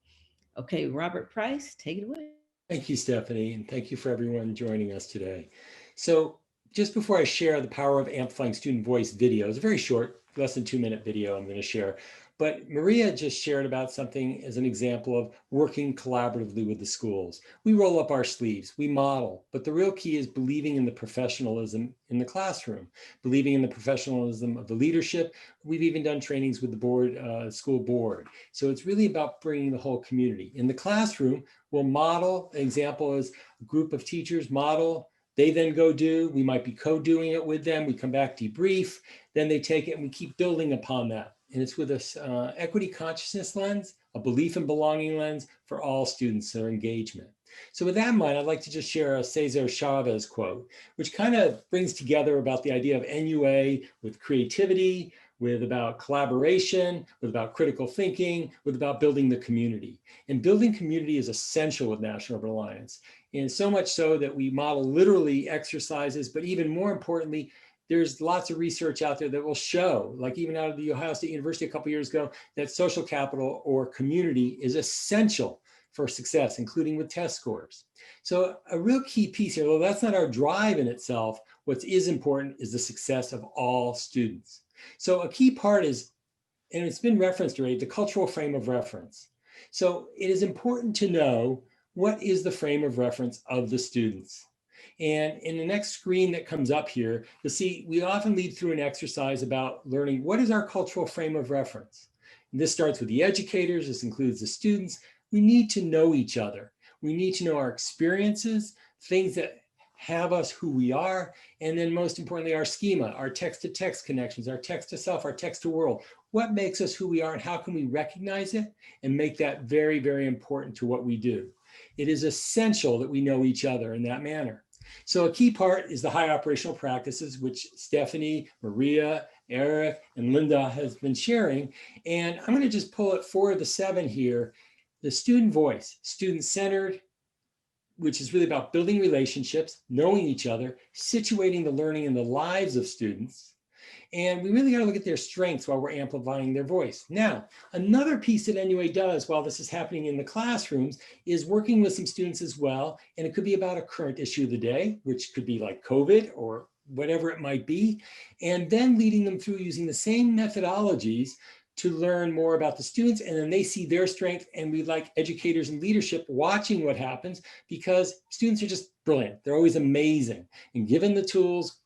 Okay, Robert Price, take it away. Thank you, Stefanie, and thank you for everyone joining us today. So just before I share the power of amplifying student voice video, it's a very short, less than 2-minute video I'm going to share. But Maria just shared about something as an example of working collaboratively with the schools. We roll up our sleeves, we model, but the real key is believing in the professionalism in the classroom, believing in the professionalism of the leadership. We've even done trainings with the board, school board. So it's really about bringing the whole community. In the classroom, we'll model. An example is a group of teachers model. They then go do, we might be co-doing it with them. We come back, debrief, then they take it and we keep building upon that. And it's with a equity consciousness lens, a belief in belonging lens for all students, their engagement. So with that in mind, I'd like to just share a Cesar Chavez quote, which kind of brings together about the idea of NUA with creativity, with about collaboration, with about critical thinking, with about building the community. And building community is essential with National Urban Alliance. And so much so that we model literally exercises, but even more importantly, there's lots of research out there that will show, like even out of the Ohio State University a couple of years ago, that social capital or community is essential for success, including with test scores. So a real key piece here, though that's not our drive in itself, what is important is the success of all students. So a key part is, and it's been referenced already, the cultural frame of reference. So it is important to know what is the frame of reference of the students. And in the next screen that comes up here, you'll see we often lead through an exercise about learning what is our cultural frame of reference. And this starts with the educators, this includes the students. We need to know each other. We need to know our experiences, things that have us who we are, and then most importantly, our schema, our text-to-text connections, our text-to-self, our text-to-world. What makes us who we are and how can we recognize it and make that very, very important to what we do. It is essential that we know each other in that manner. So a key part is the high operational practices, which Stefanie, Maria, Eric, and Linda has been sharing. And I'm going to just pull it 4 of the 7 here. The student voice, student-centered, which is really about building relationships, knowing each other, situating the learning in the lives of students. And we really got to look at their strengths while we're amplifying their voice. Now, another piece that NUA does while this is happening in the classrooms is working with some students as well. And it could be about a current issue of the day, which could be like COVID or whatever it might be. And then leading them through using the same methodologies to learn more about the students, and then they see their strength. And we like educators and leadership watching what happens because students are just brilliant. They're always amazing. And given the tools,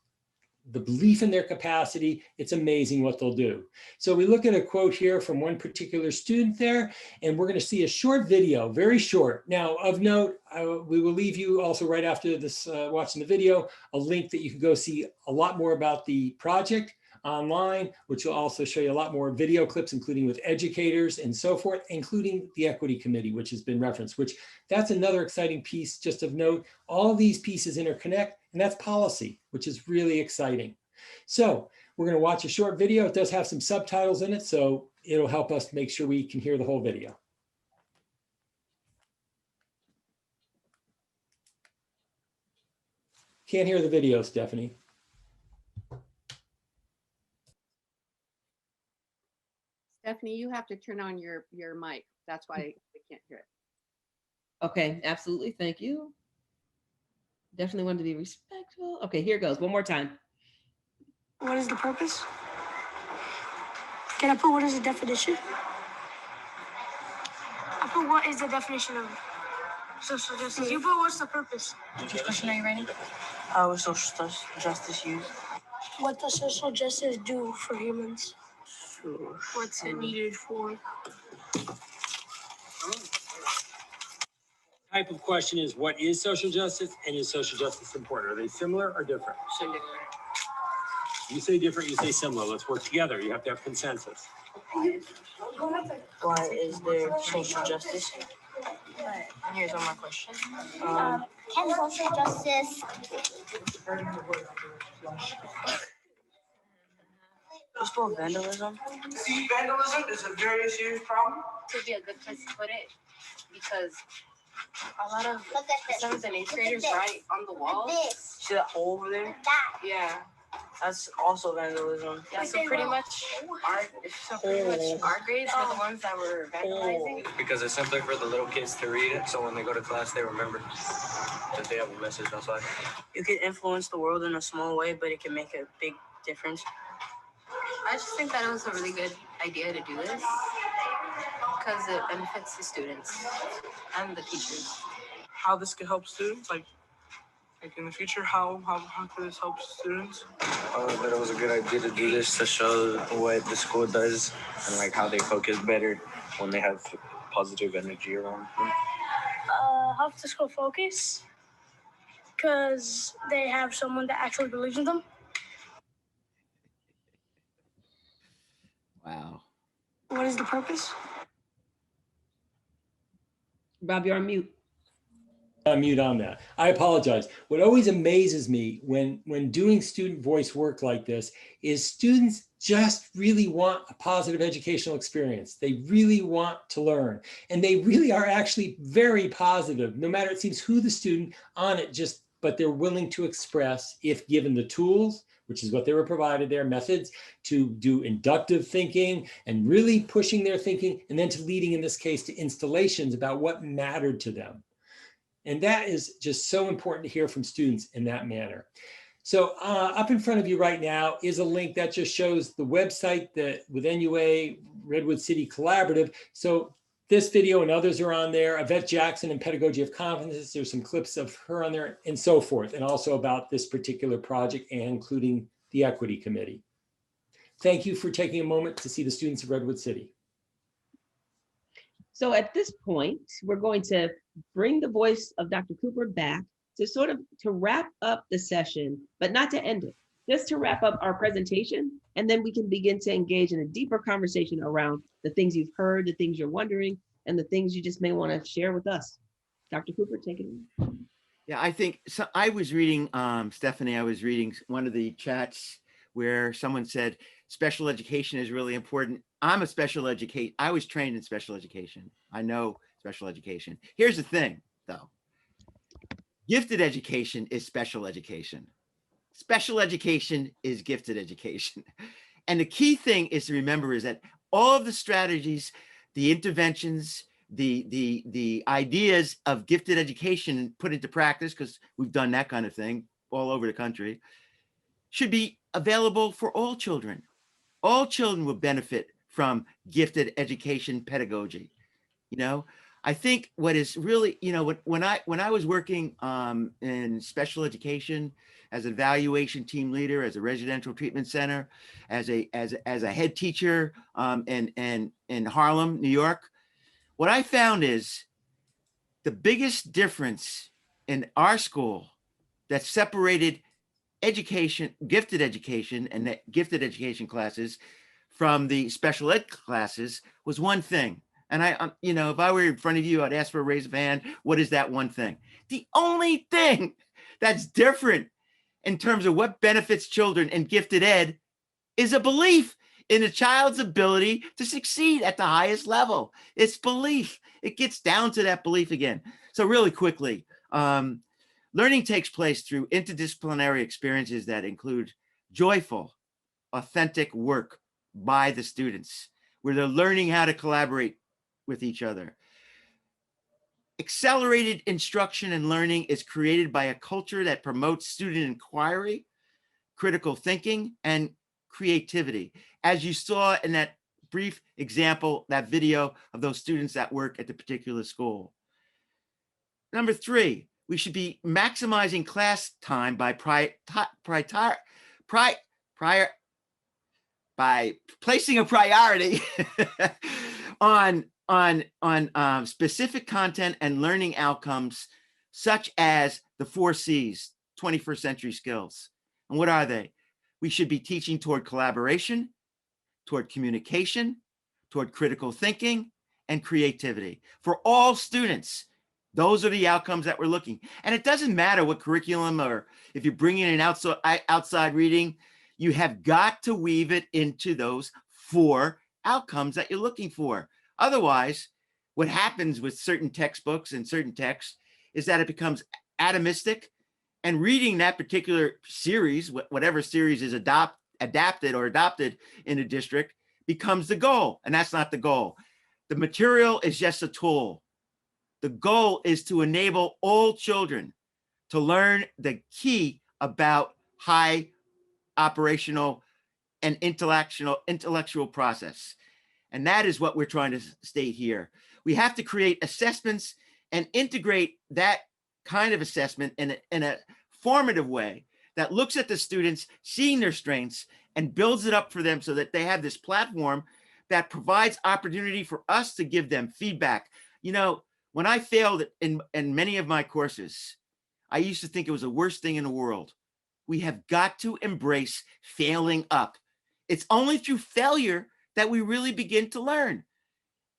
the belief in their capacity, it's amazing what they'll do. So we look at a quote here from one particular student there, and we're going to see a short video, very short. Now, of note, we will leave you also right after this, watching the video, a link that you can go see a lot more about the project online, which will also show you a lot more video clips, including with educators and so forth, including the equity committee, which has been referenced, which that's another exciting piece just of note. All these pieces interconnect, and that's policy, which is really exciting. So we're going to watch a short video. It does have some subtitles in it, so it'll help us make sure we can hear the whole video. Can't hear the video, Stefanie. Stefanie, you have to turn on your mic. That's why we can't hear it. Okay, absolutely. Thank you. Definitely want to be respectful. Okay, here goes. One more time. What is the purpose? Can I put what is the definition? I put what is the definition of social justice. You put what's the purpose? Which question are you writing? How is social justice used? What does social justice do for humans? Sure. What's it needed for? Type of question is, what is social justice and is social justice important? Are they similar or different? Similar. You say different, you say similar. Let's work together. You have to have consensus. Why is there social justice? Here's all my questions. Can social justice What's called vandalism? See, vandalism is a very serious problem. Could be a good place to put it because a lot of seventh and eighth graders write on the walls. See that hole over there? Yeah, That's also vandalism. yeah. So pretty much our grades were the ones that were vandalizing. Because it's simpler for the little kids to read it, so when they go to class, they remember that they have a message outside. You can influence the world in a small way, but it can make a big difference. I just think that it was a really good idea to do this because it benefits the students and the teachers. How this could help students, like in the future, how could this help students? That it was a good idea to do this to show what the school does and like how they focus better when they have positive energy around them. help the school focus because they have someone that actually believes in them. Wow. What is the purpose? Rob, you're on mute. Mute on that. I apologize. What always amazes me when doing student voice work like this is students just really want a positive educational experience. They really want to learn, and they really are actually very positive, no matter it seems who the student on it, but they're willing to express if given the tools, which is what they were provided, their methods to do inductive thinking and really pushing their thinking, and then to leading, in this case, to installations about what mattered to them. And that is just so important to hear from students in that manner. So up in front of you right now is a link that just shows the website that with NUA Redwood City Collaborative. So this video and others are on there. Yvette Jackson and Pedagogy of Confidence. There's some clips of her on there and so forth. And also about this particular project and including the Equity Committee. Thank you for taking a moment to see the students of Redwood City. So at this point, we're going to bring the voice of Dr. Cooper back to wrap up the session, but not to end it, just to wrap up our presentation. And then we can begin to engage in a deeper conversation around the things you've heard, the things you're wondering, and the things you just may want to share with us. Dr. Cooper, take it away. Yeah, I think so. I was reading, Stefanie, I was reading one of the chats where someone said special education is really important. I'm a special educator. I was trained in special education. I know special education. Here's the thing, though. Gifted education is special education. Special education is gifted education. And the key thing is to remember is that all of the strategies, the interventions, the ideas of gifted education put into practice, because we've done that kind of thing all over the country, should be available for all children. All children will benefit from gifted education pedagogy. You know, I think what is really, you know, when I was working in special education as an evaluation team leader, as a residential treatment center, as a head teacher in Harlem, New York, what I found is the biggest difference in our school that separated education, gifted education and the gifted education classes from the special ed classes was one thing. And I, you know, if I were in front of you, I'd ask for a raise of hand. What is that one thing? The only thing that's different in terms of what benefits children in gifted ed is a belief in a child's ability to succeed at the highest level. It's belief. It gets down to that belief again. So really quickly, learning takes place through interdisciplinary experiences that include joyful, authentic work by the students, where they're learning how to collaborate with each other. Accelerated instruction and learning is created by a culture that promotes student inquiry, critical thinking, and creativity. As you saw in that brief example, that video of those students that work at the particular school. Number 3, we should be maximizing class time by placing a priority on specific content and learning outcomes, such as the 4 C's, 21st century skills. And what are they? We should be teaching toward collaboration, toward communication, toward critical thinking and creativity for all students. Those are the outcomes that we're looking. And it doesn't matter what curriculum, or if you're bringing in outside reading, you have got to weave it into those 4 outcomes that you're looking for. Otherwise, what happens with certain textbooks and certain texts is that it becomes atomistic, and reading that particular series, whatever series is adapted in a district, becomes the goal. And that's not the goal. The material is just a tool. The goal is to enable all children to learn the key about high operational and intellectual process. And that is what we're trying to state here. We have to create assessments and integrate that kind of assessment in a formative way that looks at the students, seeing their strengths, and builds it up for them so that they have this platform that provides opportunity for us to give them feedback. You know, when I failed in many of my courses, I used to think it was the worst thing in the world. We have got to embrace failing up. It's only through failure that we really begin to learn.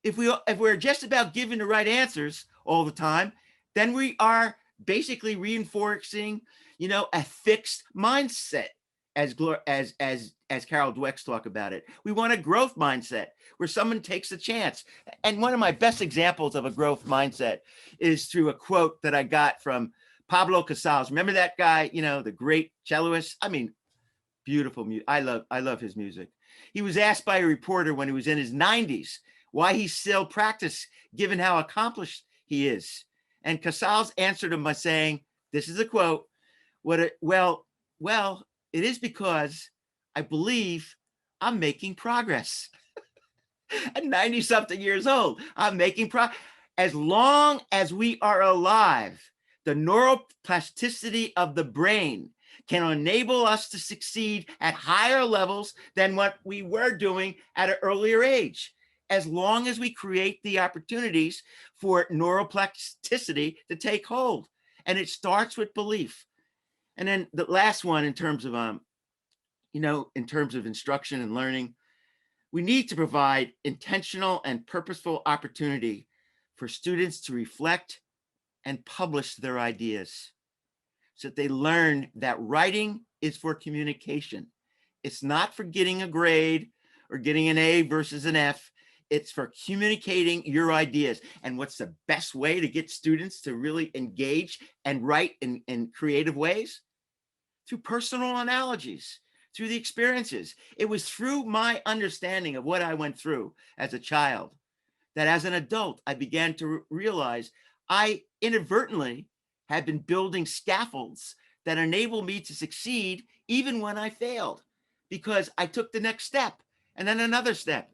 If we're just about giving the right answers all the time, then we are basically reinforcing, you know, a fixed mindset, as Carol Dweck's talk about it. We want a growth mindset where someone takes a chance. And one of my best examples of a growth mindset is through a quote that I got from Pablo Casals. Remember that guy, you know, the great celloist? I mean, beautiful music. I love his music. He was asked by a reporter when he was in his 90s why he still practiced given how accomplished he is. And Casals answered him by saying, this is a quote, well, it is because I believe I'm making progress. At 90-something years old, I'm making progress. As long as we are alive, the neuroplasticity of the brain can enable us to succeed at higher levels than what we were doing at an earlier age, as long as we create the opportunities for neuroplasticity to take hold. And it starts with belief. And then the last one, in terms of, in terms of instruction and learning, we need to provide intentional and purposeful opportunity for students to reflect and publish their ideas so that they learn that writing is for communication. It's not for getting a grade or getting an A versus an F. It's for communicating your ideas. And what's the best way to get students to really engage and write in creative ways? Through personal analogies, through the experiences. It was through my understanding of what I went through as a child that as an adult, I began to realize I inadvertently had been building scaffolds that enable me to succeed even when I failed, because I took the next step and then another step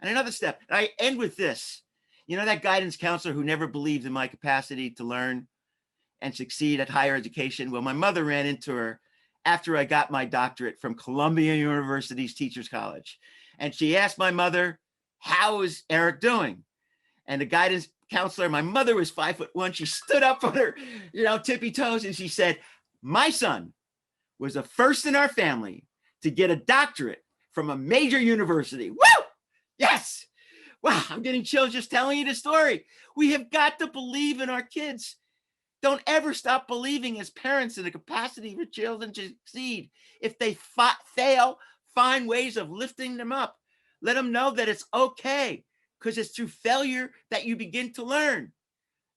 and another step. And I end with this. You know, that guidance counselor who never believed in my capacity to learn and succeed at higher education? Well, my mother ran into her after I got my doctorate from Columbia University's Teachers College. And she asked my mother, how is Eric doing? And the guidance counselor, my mother was 5'1". She stood up on her, tippy toes, and she said, my son was the first in our family to get a doctorate from a major university. Woo! Yes! Wow, I'm getting chills just telling you the story. We have got to believe in our kids. Don't ever stop believing as parents in the capacity for children to succeed. If they fail, find ways of lifting them up. Let them know that it's okay, because it's through failure that you begin to learn.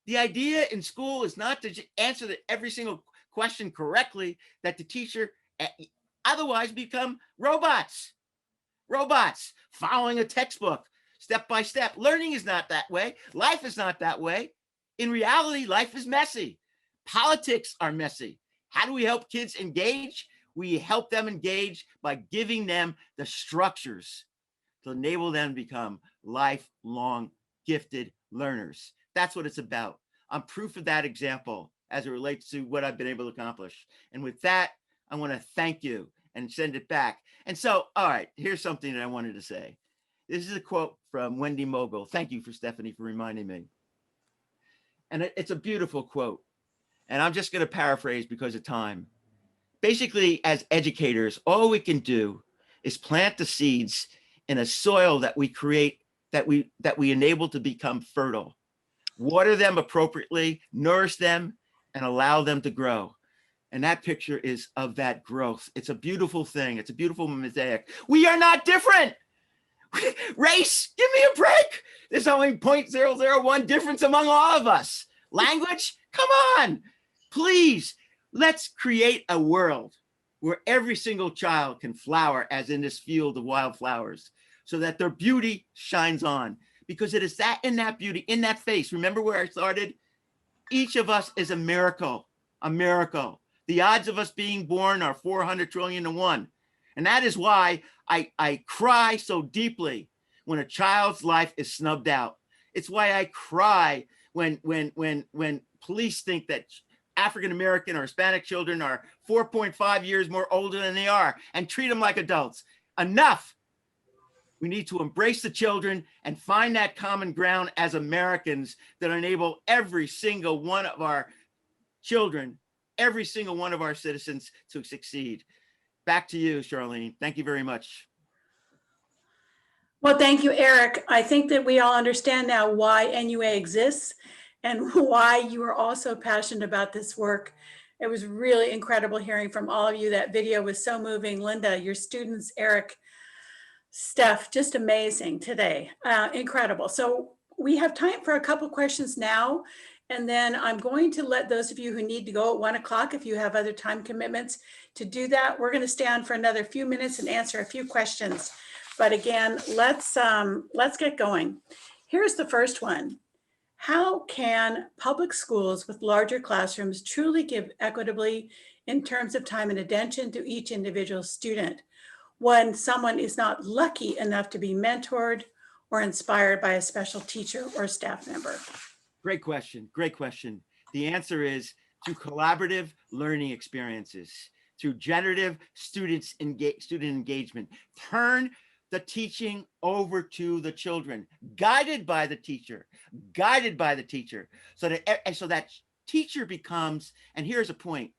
The idea in school is not to answer every single question correctly, that the teacher otherwise become robots, following a textbook step by step. Learning is not that way. Life is not that way. In reality, life is messy. Politics are messy. How do we help kids engage? We help them engage by giving them the structures to enable them to become lifelong gifted learners. That's what it's about. I'm proof of that example as it relates to what I've been able to accomplish. And with that, I want to thank you and send it back. And so, all right, here's something that I wanted to say. This is a quote from Wendy Mogul. Thank you, Stefanie, for reminding me. And it's a beautiful quote. And I'm just going to paraphrase because of time. Basically, as educators, all we can do is plant the seeds in a soil that we create that we enable to become fertile. Water them appropriately, nourish them, and allow them to grow. And that picture is of that growth. It's a beautiful thing. It's a beautiful mosaic. We are not different. Race, give me a break. There's only 0.001 difference among all of us. Language, come on. Please, let's create a world where every single child can flower as in this field of wildflowers, so that their beauty shines on. Because it is that in that beauty, in that face. Remember where I started? Each of us is a miracle, a miracle. The odds of us being born are 400 trillion to 1. And that is why I cry so deeply when a child's life is snubbed out. It's why I cry when police think that African-American or Hispanic children are 4.5 years more older than they are and treat them like adults. Enough. We need to embrace the children and find that common ground as Americans that enable every single one of our children, every single one of our citizens to succeed. Back to you, Charlene. Thank you very much. Well, thank you, Eric. I think that we all understand now why NUA exists and why you are also passionate about this work. It was really incredible hearing from all of you. That video was so moving. Linda, your students, Eric, Steph, just amazing today. Incredible. So we have time for a couple questions now, and then I'm going to let those of you who need to go at 1 o'clock, if you have other time commitments, to do that. We're going to stay on for another few minutes and answer a few questions. But again, let's get going. Here's the first one. How can public schools with larger classrooms truly give equitably in terms of time and attention to each individual student when someone is not lucky enough to be mentored or inspired by a special teacher or staff member? Great question. Great question. The answer is through collaborative learning experiences, through generative student engagement. Turn the teaching over to the children, guided by the teacher, so that teacher becomes, and here's a point,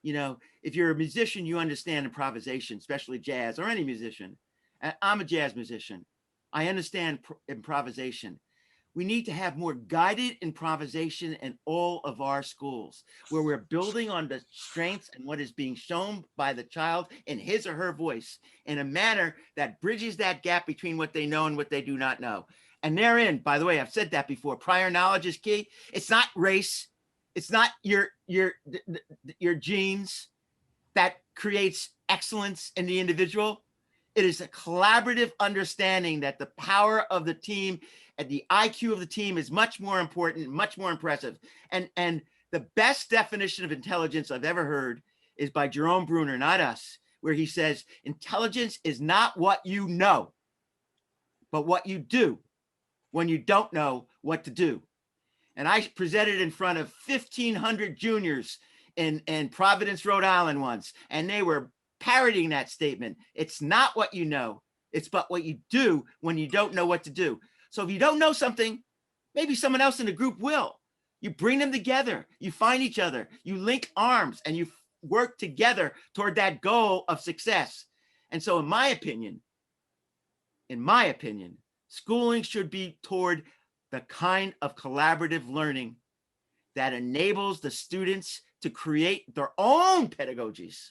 you know, if you're a musician, you understand improvisation, especially jazz or any musician. I'm a jazz musician. I understand improvisation. We need to have more guided improvisation in all of our schools, where we're building on the strengths and what is being shown by the child in his or her voice in a manner that bridges that gap between what they know and what they do not know. And therein, by the way, I've said that before, prior knowledge is key. It's not race. It's not your genes that creates excellence in the individual. It is a collaborative understanding that the power of the team and the IQ of the team is much more important, much more impressive. And the best definition of intelligence I've ever heard is by Jerome Bruner, not us, where he says, intelligence is not what you know, but what you do when you don't know what to do. And I presented in front of 1,500 juniors in Providence, Rhode Island once, and they were parroting that statement. It's not what you know, it's but what you do when you don't know what to do. So if you don't know something, maybe someone else in the group will. You bring them together, you find each other, you link arms, and you work together toward that goal of success. And so in my opinion, schooling should be toward the kind of collaborative learning that enables the students to create their own pedagogies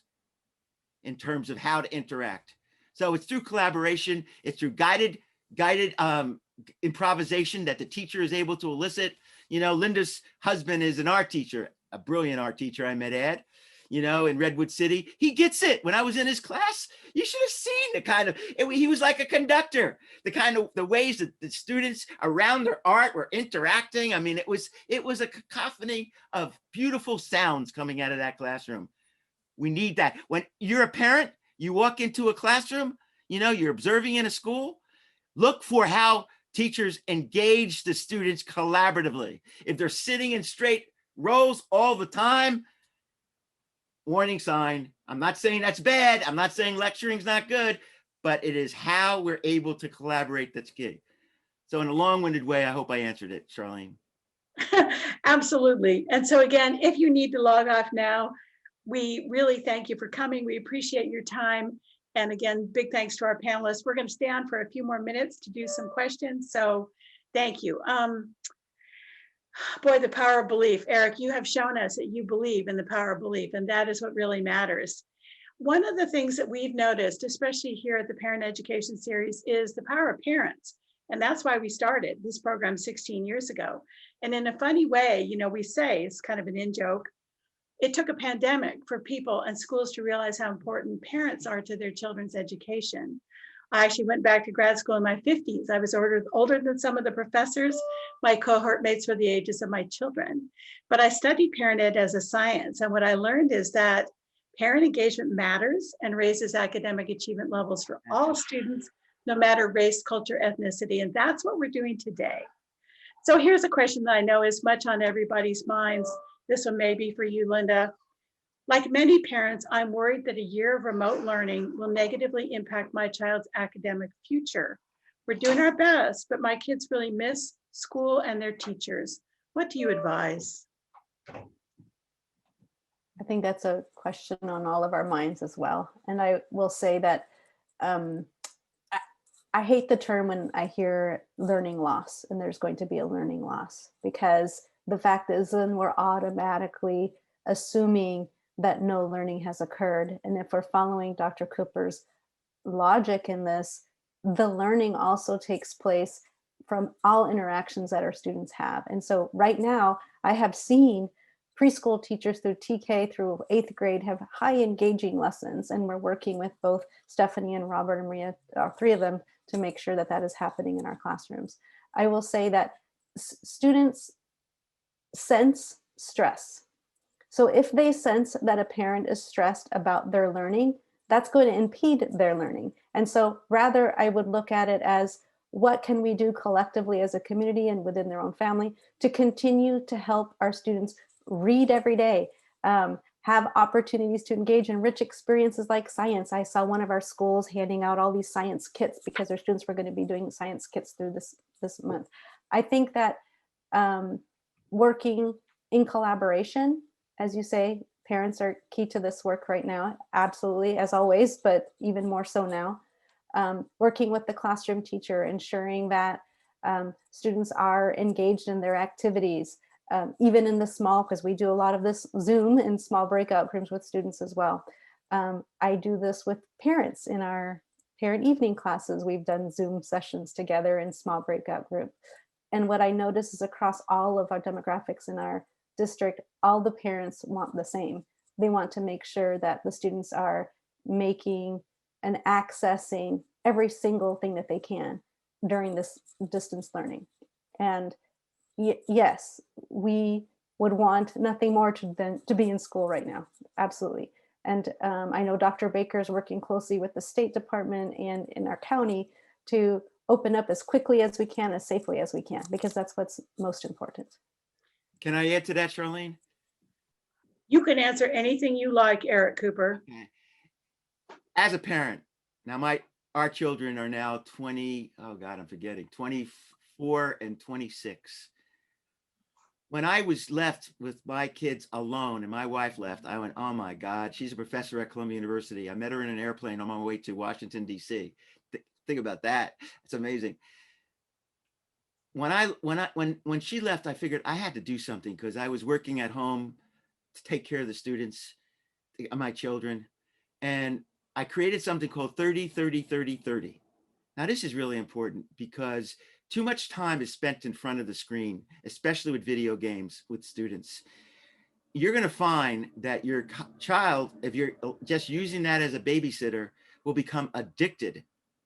in terms of how to interact. So it's through collaboration, it's through guided improvisation that the teacher is able to elicit. You know, Linda's husband is an art teacher, a brilliant art teacher, I might add, you know, in Redwood City. He gets it. When I was in his class, you should have seen the kind of, he was like a conductor, the ways that the students around their art were interacting. I mean, it was a cacophony of beautiful sounds coming out of that classroom. We need that. When you're a parent, you walk into a classroom, you know, you're observing in a school, look for how teachers engage the students collaboratively. If they're sitting in straight rows all the time, warning sign. I'm not saying that's bad. I'm not saying lecturing's not good, but it is how we're able to collaborate that's key. So in a long-winded way, I hope I answered it, Charlene. Absolutely. And so again, if you need to log off now, we really thank you for coming. We appreciate your time. And again, big thanks to our panelists. We're going to stay on for a few more minutes to do some questions. So thank you. Boy, the power of belief. Eric, you have shown us that you believe in the power of belief, and that is what really matters. One of the things that we've noticed, especially here at the Parent Education Series, is the power of parents. And that's why we started this program 16 years ago. And in a funny way, you know, we say, it's kind of an in-joke, it took a pandemic for people and schools to realize how important parents are to their children's education. I actually went back to grad school in my 50s. I was older than some of the professors. My cohort mates were the ages of my children. But I studied parent ed as a science. And what I learned is that parent engagement matters and raises academic achievement levels for all students, no matter race, culture, ethnicity. And that's what we're doing today. So here's a question that I know is much on everybody's minds. This one may be for you, Linda. Like many parents, I'm worried that a year of remote learning will negatively impact my child's academic future. We're doing our best, but my kids really miss school and their teachers. What do you advise? I think that's a question on all of our minds as well. And I will say that I hate the term when I hear learning loss, and there's going to be a learning loss, because the fact is then we're automatically assuming that no learning has occurred. And if we're following Dr. Cooper's logic in this, the learning also takes place from all interactions that our students have. And so right now, I have seen preschool teachers through TK through 8th grade have high engaging lessons. And we're working with both Stefanie and Robert and Maria, 3 of them, to make sure that that is happening in our classrooms. I will say that students sense stress. So if they sense that a parent is stressed about their learning, that's going to impede their learning. And so rather, I would look at it as, what can we do collectively as a community and within their own family to continue to help our students read every day, have opportunities to engage in rich experiences like science. I saw one of our schools handing out all these science kits because their students were going to be doing science kits through this month. I think that working in collaboration, as you say, parents are key to this work right now, absolutely, as always, but even more so now. Working with the classroom teacher, ensuring that students are engaged in their activities, even in the small, because we do a lot of this Zoom in small breakout rooms with students as well. I do this with parents in our parent evening classes. We've done Zoom sessions together in small breakout group. And what I notice is across all of our demographics in our district, all the parents want the same. They want to make sure that the students are making and accessing every single thing that they can during this distance learning. And yes, we would want nothing more than to be in school right now. Absolutely. And I know Dr. Baker is working closely with the State Department and in our county to open up as quickly as we can, as safely as we can, because that's what's most important. Can I add to that, Charlene? You can answer anything you like, Eric Cooper. Okay. As a parent, now our children are now 24 and 26. When I was left with my kids alone and my wife left, I went, oh my God, she's a professor at Columbia University. I met her in an airplane on my way to Washington, DC. Think about that. It's amazing. When she left, I figured I had to do something because I was working at home to take care of the students, my children. And I created something called 30-30-30-30. Now, this is really important because too much time is spent in front of the screen, especially with video games with students. You're going to find that your child, if you're just using that as a babysitter, will become addicted,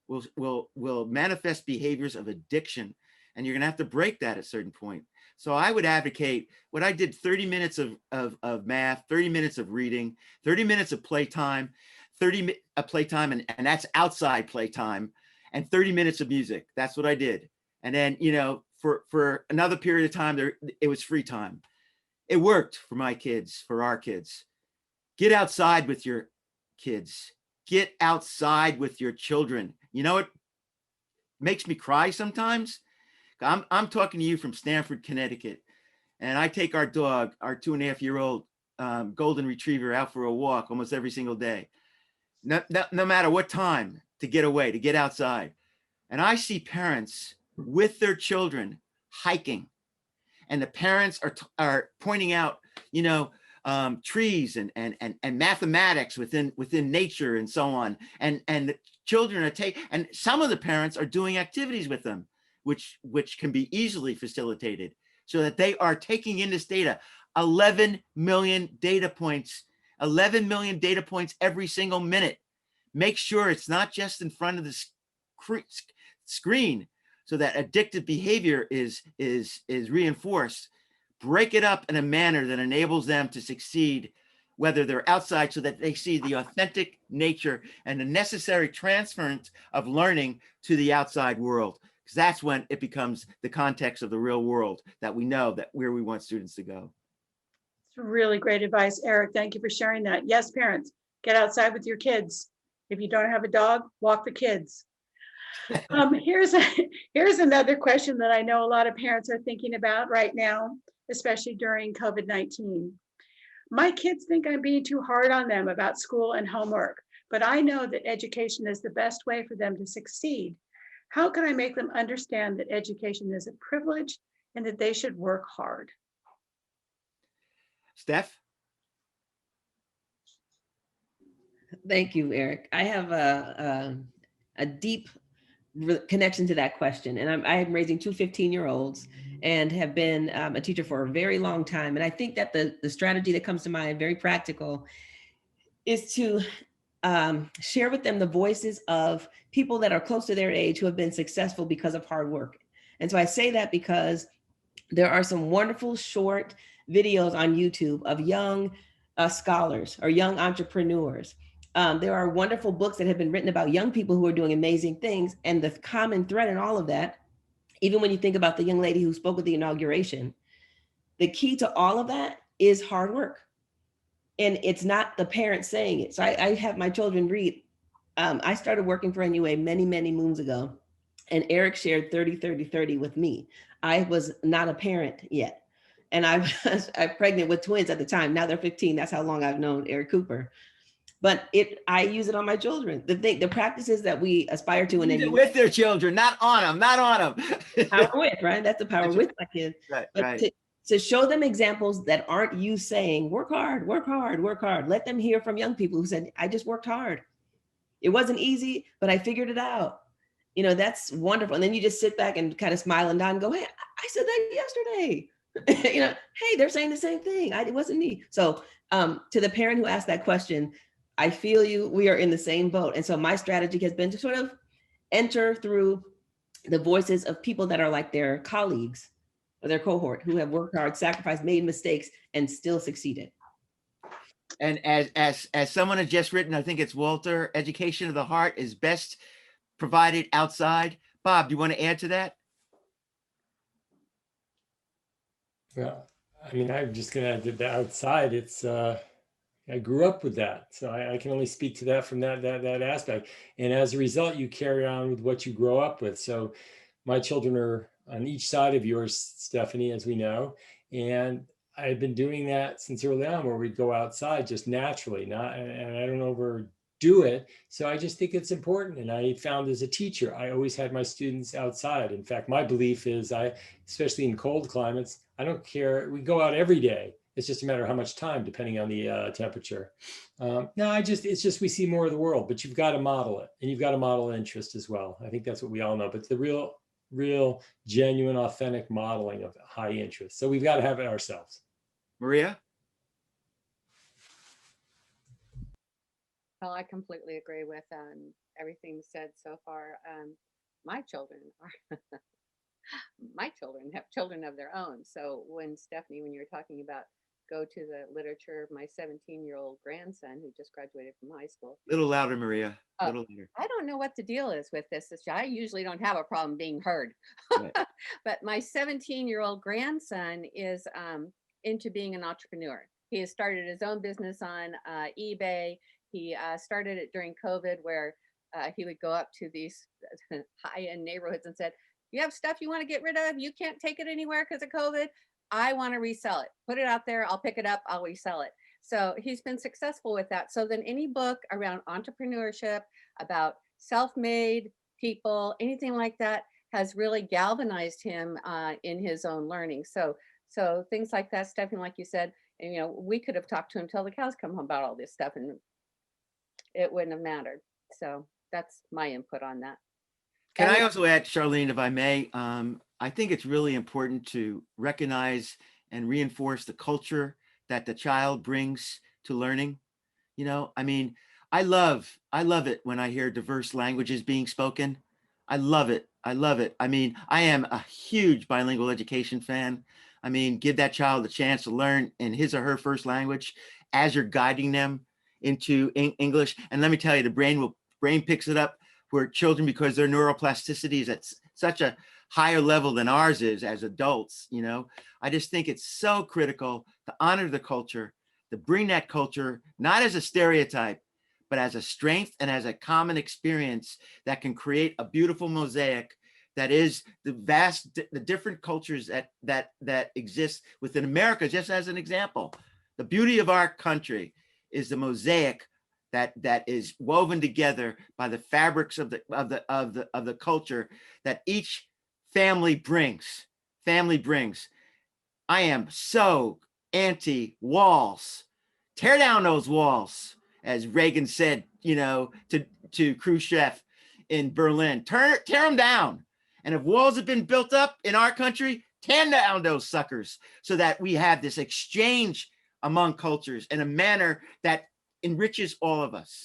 will manifest behaviors of addiction. And you're going to have to break that at a certain point. So I would advocate what I did: 30 minutes of math, 30 minutes of reading, 30 minutes of playtime, 30 of playtime, and that's outside playtime, and 30 minutes of music. That's what I did. And then, you know, for another period of time, it was free time. It worked for my kids, for our kids. Get outside with your kids. Get outside with your children. You know what makes me cry sometimes? I'm talking to you from Stamford, Connecticut, and I take our dog, our 2.5-year-old golden retriever, out for a walk almost every single day. no matter what time, to get away, to get outside. And I see parents with their children hiking, and the parents are pointing out, trees and mathematics within nature and so on. And the children are and some of the parents are doing activities with them, which can be easily facilitated, so that they are taking in this data. 11 million data points every single minute. Make sure it's not just in front of the screen, so that addictive behavior is reinforced. Break it up in a manner that enables them to succeed, whether they're outside, so that they see the authentic nature and the necessary transference of learning to the outside world. Because that's when it becomes the context of the real world that we know that where we want students to go. It's really great advice, Eric. Thank you for sharing that. Yes, parents, get outside with your kids. If you don't have a dog, walk the kids. Here's another question that I know a lot of parents are thinking about right now, especially during COVID-19. My kids think I'm being too hard on them about school and homework, but I know that education is the best way for them to succeed. How can I make them understand that education is a privilege and that they should work hard? Steph? Thank you, Eric. I have a deep connection to that question. And I am raising two 15-year-olds and have been a teacher for a very long time. And I think that the strategy that comes to mind, very practical, is to share with them the voices of people that are close to their age who have been successful because of hard work. And so I say that because there are some wonderful short videos on YouTube of young scholars or young entrepreneurs. There are wonderful books that have been written about young people who are doing amazing things. And the common thread in all of that, even when you think about the young lady who spoke at the inauguration, the key to all of that is hard work. And it's not the parents saying it. So I have my children read. I started working for NUA many, many moons ago. And Eric shared 30-30-30 with me. I was not a parent yet. And I was pregnant with twins at the time. Now they're 15. That's how long I've known Eric Cooper. But I use it on my children. The practices that we aspire to, and with their children, not on them. Power with, right? That's the power with my kids. Right, but right. To show them examples that aren't you saying, work hard, work hard, work hard. Let them hear from young people who said, I just worked hard. It wasn't easy, but I figured it out. That's wonderful. And then you just sit back and kind of smile and nod and go, hey, I said that yesterday. Hey, they're saying the same thing. It wasn't me. So to the parent who asked that question, I feel you, we are in the same boat. And so my strategy has been to sort of enter through the voices of people that are like their colleagues or their cohort who have worked hard, sacrificed, made mistakes, and still succeeded. And as someone has just written, I think it's Walter, education of the heart is best provided outside. Bob, do you want to add to that? Well, I mean, I'm just going to add that the outside, it's, I grew up with that. So I can only speak to that from that aspect. And as a result, you carry on with what you grow up with. So my children are on each side of yours, Stefanie, as we know. And I've been doing that since early on, where we go outside just naturally, and I don't overdo it. So I just think it's important. And I found as a teacher, I always had my students outside. In fact, my belief is especially in cold climates, I don't care. We go out every day. It's just a matter of how much time, depending on the temperature. It's just we see more of the world, but you've got to model it, and you've got to model interest as well. I think that's what we all know, but the real, genuine, authentic modeling of high interest. So we've got to have it ourselves. Maria? Well, I completely agree with everything said so far. My children have children of their own. So when Stefanie, when you were talking about go to the literature, my 17-year-old grandson who just graduated from high school. A little louder, Maria. A little louder. I don't know what the deal is with this. I usually don't have a problem being heard. Right. But my 17-year-old grandson is into being an entrepreneur. He has started his own business on eBay. He started it during COVID, where he would go up to these high-end neighborhoods and said, you have stuff you want to get rid of? You can't take it anywhere because of COVID? I want to resell it. Put it out there. I'll pick it up. I'll resell it. So he's been successful with that. So then any book around entrepreneurship, about self-made people, anything like that has really galvanized him in his own learning. So things like that, Stefanie, like you said, and, you know, we could have talked to him till the cows come home about all this stuff and it wouldn't have mattered. So that's my input on that. Can I also add, Charlene, if I may, I think it's really important to recognize and reinforce the culture that the child brings to learning. You know, I mean, I love it when I hear diverse languages being spoken. I love it. I love it. I mean, I am a huge bilingual education fan. I mean, give that child a chance to learn in his or her first language as you're guiding them into English. And let me tell you, the brain picks it up for children because their neuroplasticity is at such a higher level than ours is as adults. You know, I just think it's so critical to honor the culture, to bring that culture, not as a stereotype, but as a strength and as a common experience that can create a beautiful mosaic that is the different cultures that exist within America. Just as an example, the beauty of our country is the mosaic that is woven together by the fabrics of the culture that each family brings. I am so anti-walls. Tear down those walls, as Reagan said, you know, to Khrushchev in Berlin. Tear them down. And if walls have been built up in our country, tear down those suckers so that we have this exchange among cultures in a manner that enriches all of us.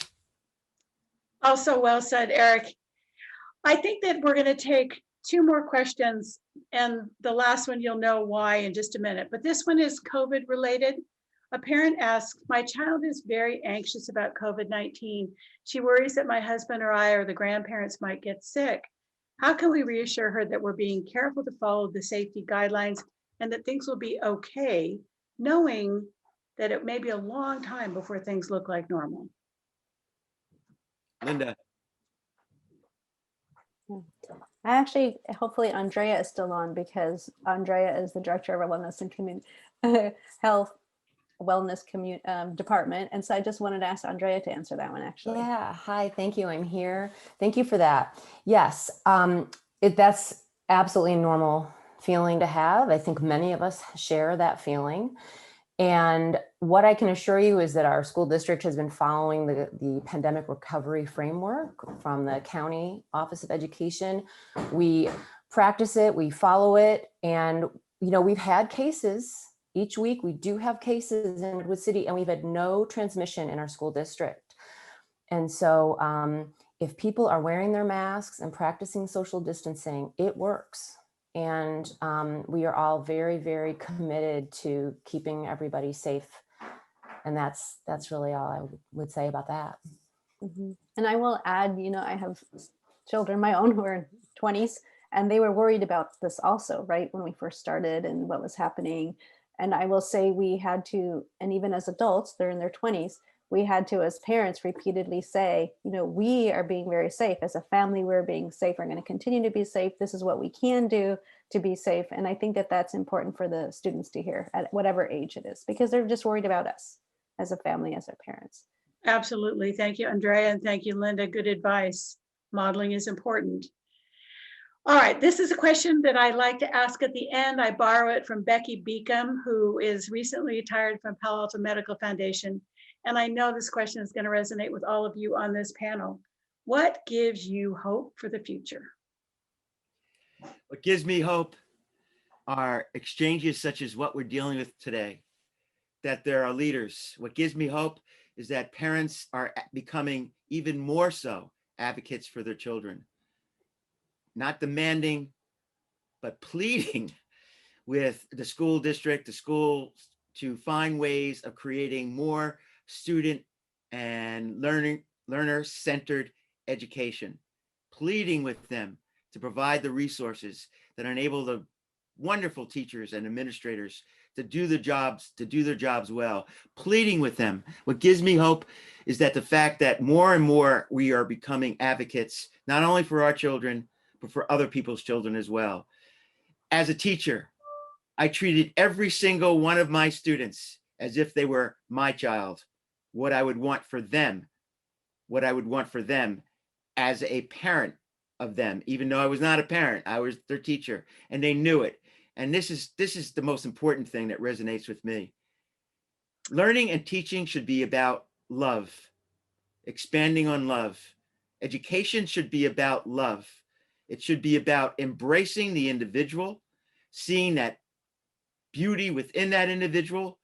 Also well said, Eric. I think that we're going to take 2 more questions, and the last one you'll know why in just a minute, but this one is COVID related. A parent asks, my child is very anxious about COVID-19. She worries that my husband or I or the grandparents might get sick. How can we reassure her that we're being careful to follow the safety guidelines and that things will be okay, knowing that it may be a long time before things look like normal? Linda. I actually, hopefully Andrea is still on, because Andrea is the director of our wellness and health wellness department. And so I just wanted to ask Andrea to answer that one, actually. Yeah, hi, thank you, I'm here. Thank you for that. Yes, that's absolutely a normal feeling to have. I think many of us share that feeling. And what I can assure you is that our school district has been following the pandemic recovery framework from the County Office of Education. We practice it, we follow it, and we've had cases. Each week we do have cases in Redwood City, and we've had no transmission in our school district. And so if people are wearing their masks and practicing social distancing, it works. And we are all very, very committed to keeping everybody safe. And that's really all I would say about that. Mm-hmm. And I will add, I have children, my own, who are in 20s, and they were worried about this also, right, when we first started and what was happening. And I will say we had to, and even as adults, they're in their 20s, we had to, as parents, repeatedly say, we are being very safe. As a family, we're being safe. We're going to continue to be safe. This is what we can do to be safe. And I think that that's important for the students to hear at whatever age it is, because they're just worried about us as a family, as their parents. Absolutely. Thank you, Andrea. And thank you, Linda. Good advice. Modeling is important. All right, this is a question that I like to ask at the end. I borrow it from Becky Beacom, who is recently retired from Palo Alto Medical Foundation. And I know this question is going to resonate with all of you on this panel. What gives you hope for the future? What gives me hope are exchanges such as what we're dealing with today, that there are leaders. What gives me hope is that parents are becoming even more so advocates for their children. Not demanding, but pleading with the school district, the school, to find ways of creating more student and learner-centered education, pleading with them to provide the resources that enable the wonderful teachers and administrators to do their jobs well, pleading with them. What gives me hope is that the fact that more and more we are becoming advocates, not only for our children, but for other people's children as well. As a teacher, I treated every single one of my students as if they were my child, what I would want for them, what I would want for them as a parent of them, even though I was not a parent, I was their teacher, and they knew it. And this is the most important thing that resonates with me. Learning and teaching should be about love, expanding on love. Education should be about love. It should be about embracing the individual, seeing that beauty within that individual,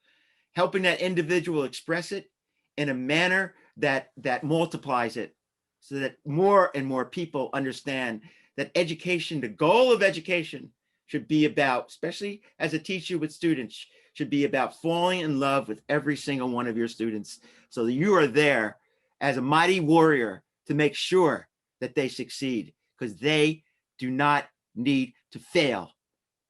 helping that individual express it in a manner that multiplies it, so that more and more people understand that education, the goal of education, should be about, especially as a teacher with students, should be about falling in love with every single one of your students, so that you are there as a mighty warrior to make sure that they succeed, because they do not need to fail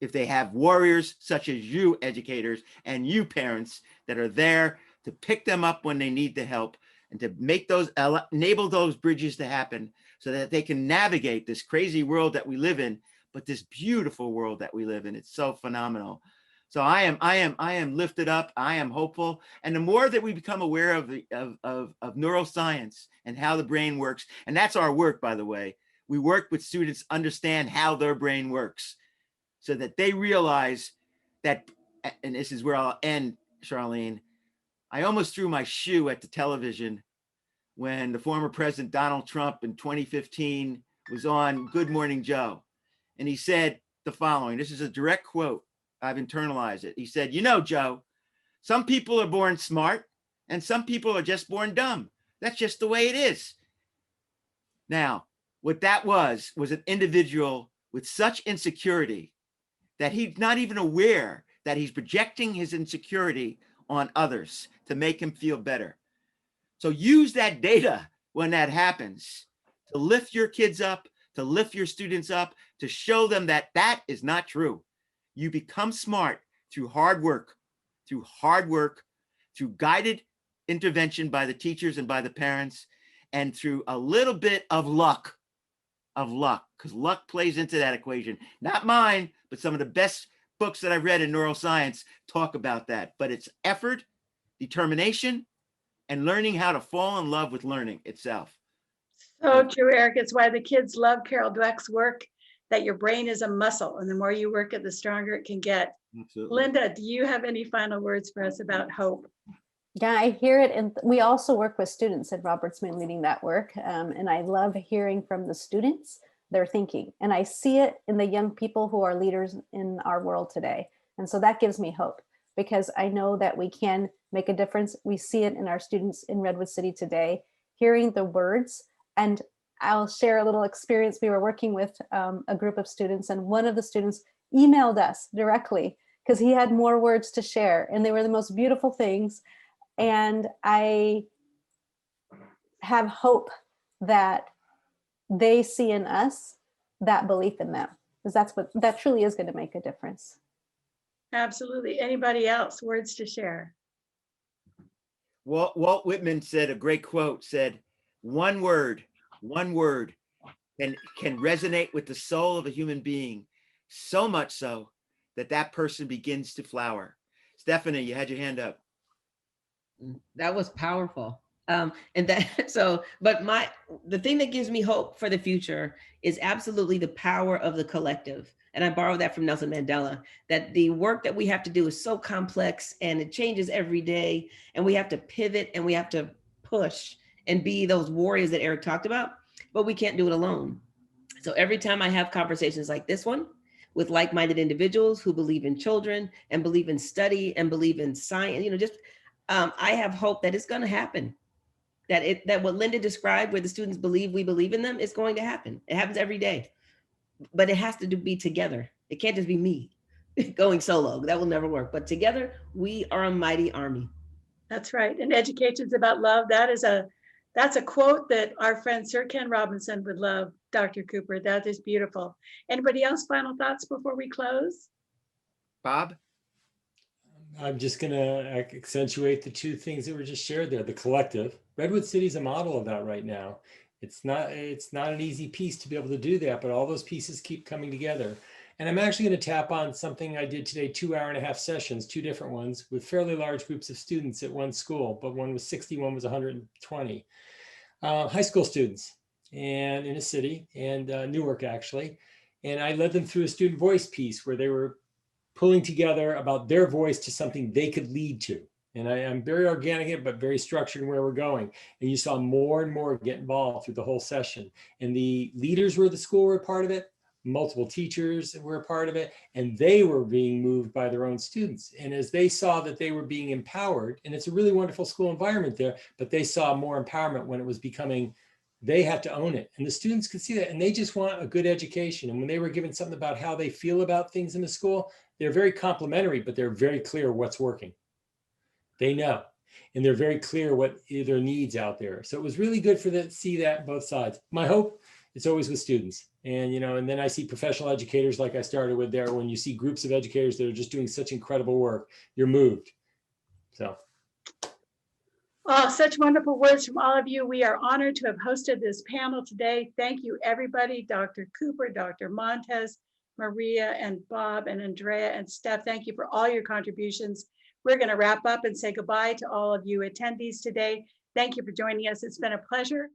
if they have warriors such as you educators and you parents that are there to pick them up when they need the help and to make those, enable those bridges to happen so that they can navigate this crazy world that we live in, but this beautiful world that we live in. It's so phenomenal. So I am lifted up. I am hopeful. And the more that we become aware of neuroscience and how the brain works, and that's our work, by the way, we work with students understand how their brain works so that they realize that, and this is where I'll end, Charlene, I almost threw my shoe at the television when the former President Donald Trump in 2015 was on Good Morning Joe. And he said the following, this is a direct quote, I've internalized it. He said, you know, Joe, some people are born smart and some people are just born dumb. That's just the way it is. Now, what that was an individual with such insecurity that he's not even aware that he's projecting his insecurity on others to make him feel better. So use that data when that happens to lift your kids up, to lift your students up, to show them that that is not true. You become smart through hard work, through guided intervention by the teachers and by the parents, and through a little bit of luck, because luck plays into that equation. Not mine, but some of the best books that I've read in neuroscience talk about that. But it's effort, determination, and learning how to fall in love with learning itself. So true, Eric. It's why the kids love Carol Dweck's work, that your brain is a muscle, and the more you work it, the stronger it can get. Absolutely. Linda, do you have any final words for us about hope? Yeah, I hear it. And we also work with students at Robert's Moon leading that work. And I love hearing from the students, their thinking. And I see it in the young people who are leaders in our world today. And so that gives me hope, because I know that we can make a difference. We see it in our students in Redwood City today, hearing the words. And I'll share a little experience. We were working with a group of students, and one of the students emailed us directly because he had more words to share, and they were the most beautiful things. And I have hope that they see in us that belief in them, because that truly is going to make a difference. Absolutely. Anybody else? Words to share? Walt Whitman said a great quote, said, one word can resonate with the soul of a human being, so much so that that person begins to flower. Stefanie, you had your hand up. That was powerful. The thing that gives me hope for the future is absolutely the power of the collective. And I borrow that from Nelson Mandela, that the work that we have to do is so complex and it changes every day, and we have to pivot and we have to push and be those warriors that Eric talked about, but we can't do it alone. So every time I have conversations like this one with like-minded individuals who believe in children and believe in study and believe in science, I have hope that it's going to happen. That what Linda described, where the students believe we believe in them, is going to happen. It happens every day, but it has to be together. It can't just be me going solo. That will never work. But together, we are a mighty army. That's right. And education's about love. That's a quote that our friend Sir Ken Robinson would love, Dr. Cooper. That is beautiful. Anybody else final thoughts before we close? Bob? I'm just going to accentuate the two things that were just shared there. The collective. Redwood City is a model of that right now. It's not an easy piece to be able to do that, but all those pieces keep coming together. And I'm actually going to tap on something I did today, 2.5-hour sessions, 2 different ones with fairly large groups of students at one school, but one was 60, one was 120. High school students and in a city, and Newark actually. And I led them through a student voice piece where they were pulling together about their voice to something they could lead to. And I'm very organic, but very structured in where we're going. And you saw more and more get involved through the whole session. And the leaders were the school were a part of it. Multiple teachers were a part of it. And they were being moved by their own students. And as they saw that they were being empowered, and it's a really wonderful school environment there, but they saw more empowerment when it was becoming, they had to own it. And the students could see that. And they just want a good education. And when they were given something about how they feel about things in the school, they're very complimentary, but they're very clear what's working. They know, and they're very clear what their needs out there. So it was really good for them to see that both sides. My hope, it's always with students. And, you know, and then I see professional educators like I started with there. When you see groups of educators that are just doing such incredible work, you're moved. So. Oh, such wonderful words from all of you. We are honored to have hosted this panel today. Thank you, everybody. Dr. Cooper, Dr. Montes, Maria, and Bob, and Andrea, and Steph. Thank you for all your contributions. We're going to wrap up and say goodbye to all of you attendees today. Thank you for joining us. It's been a pleasure.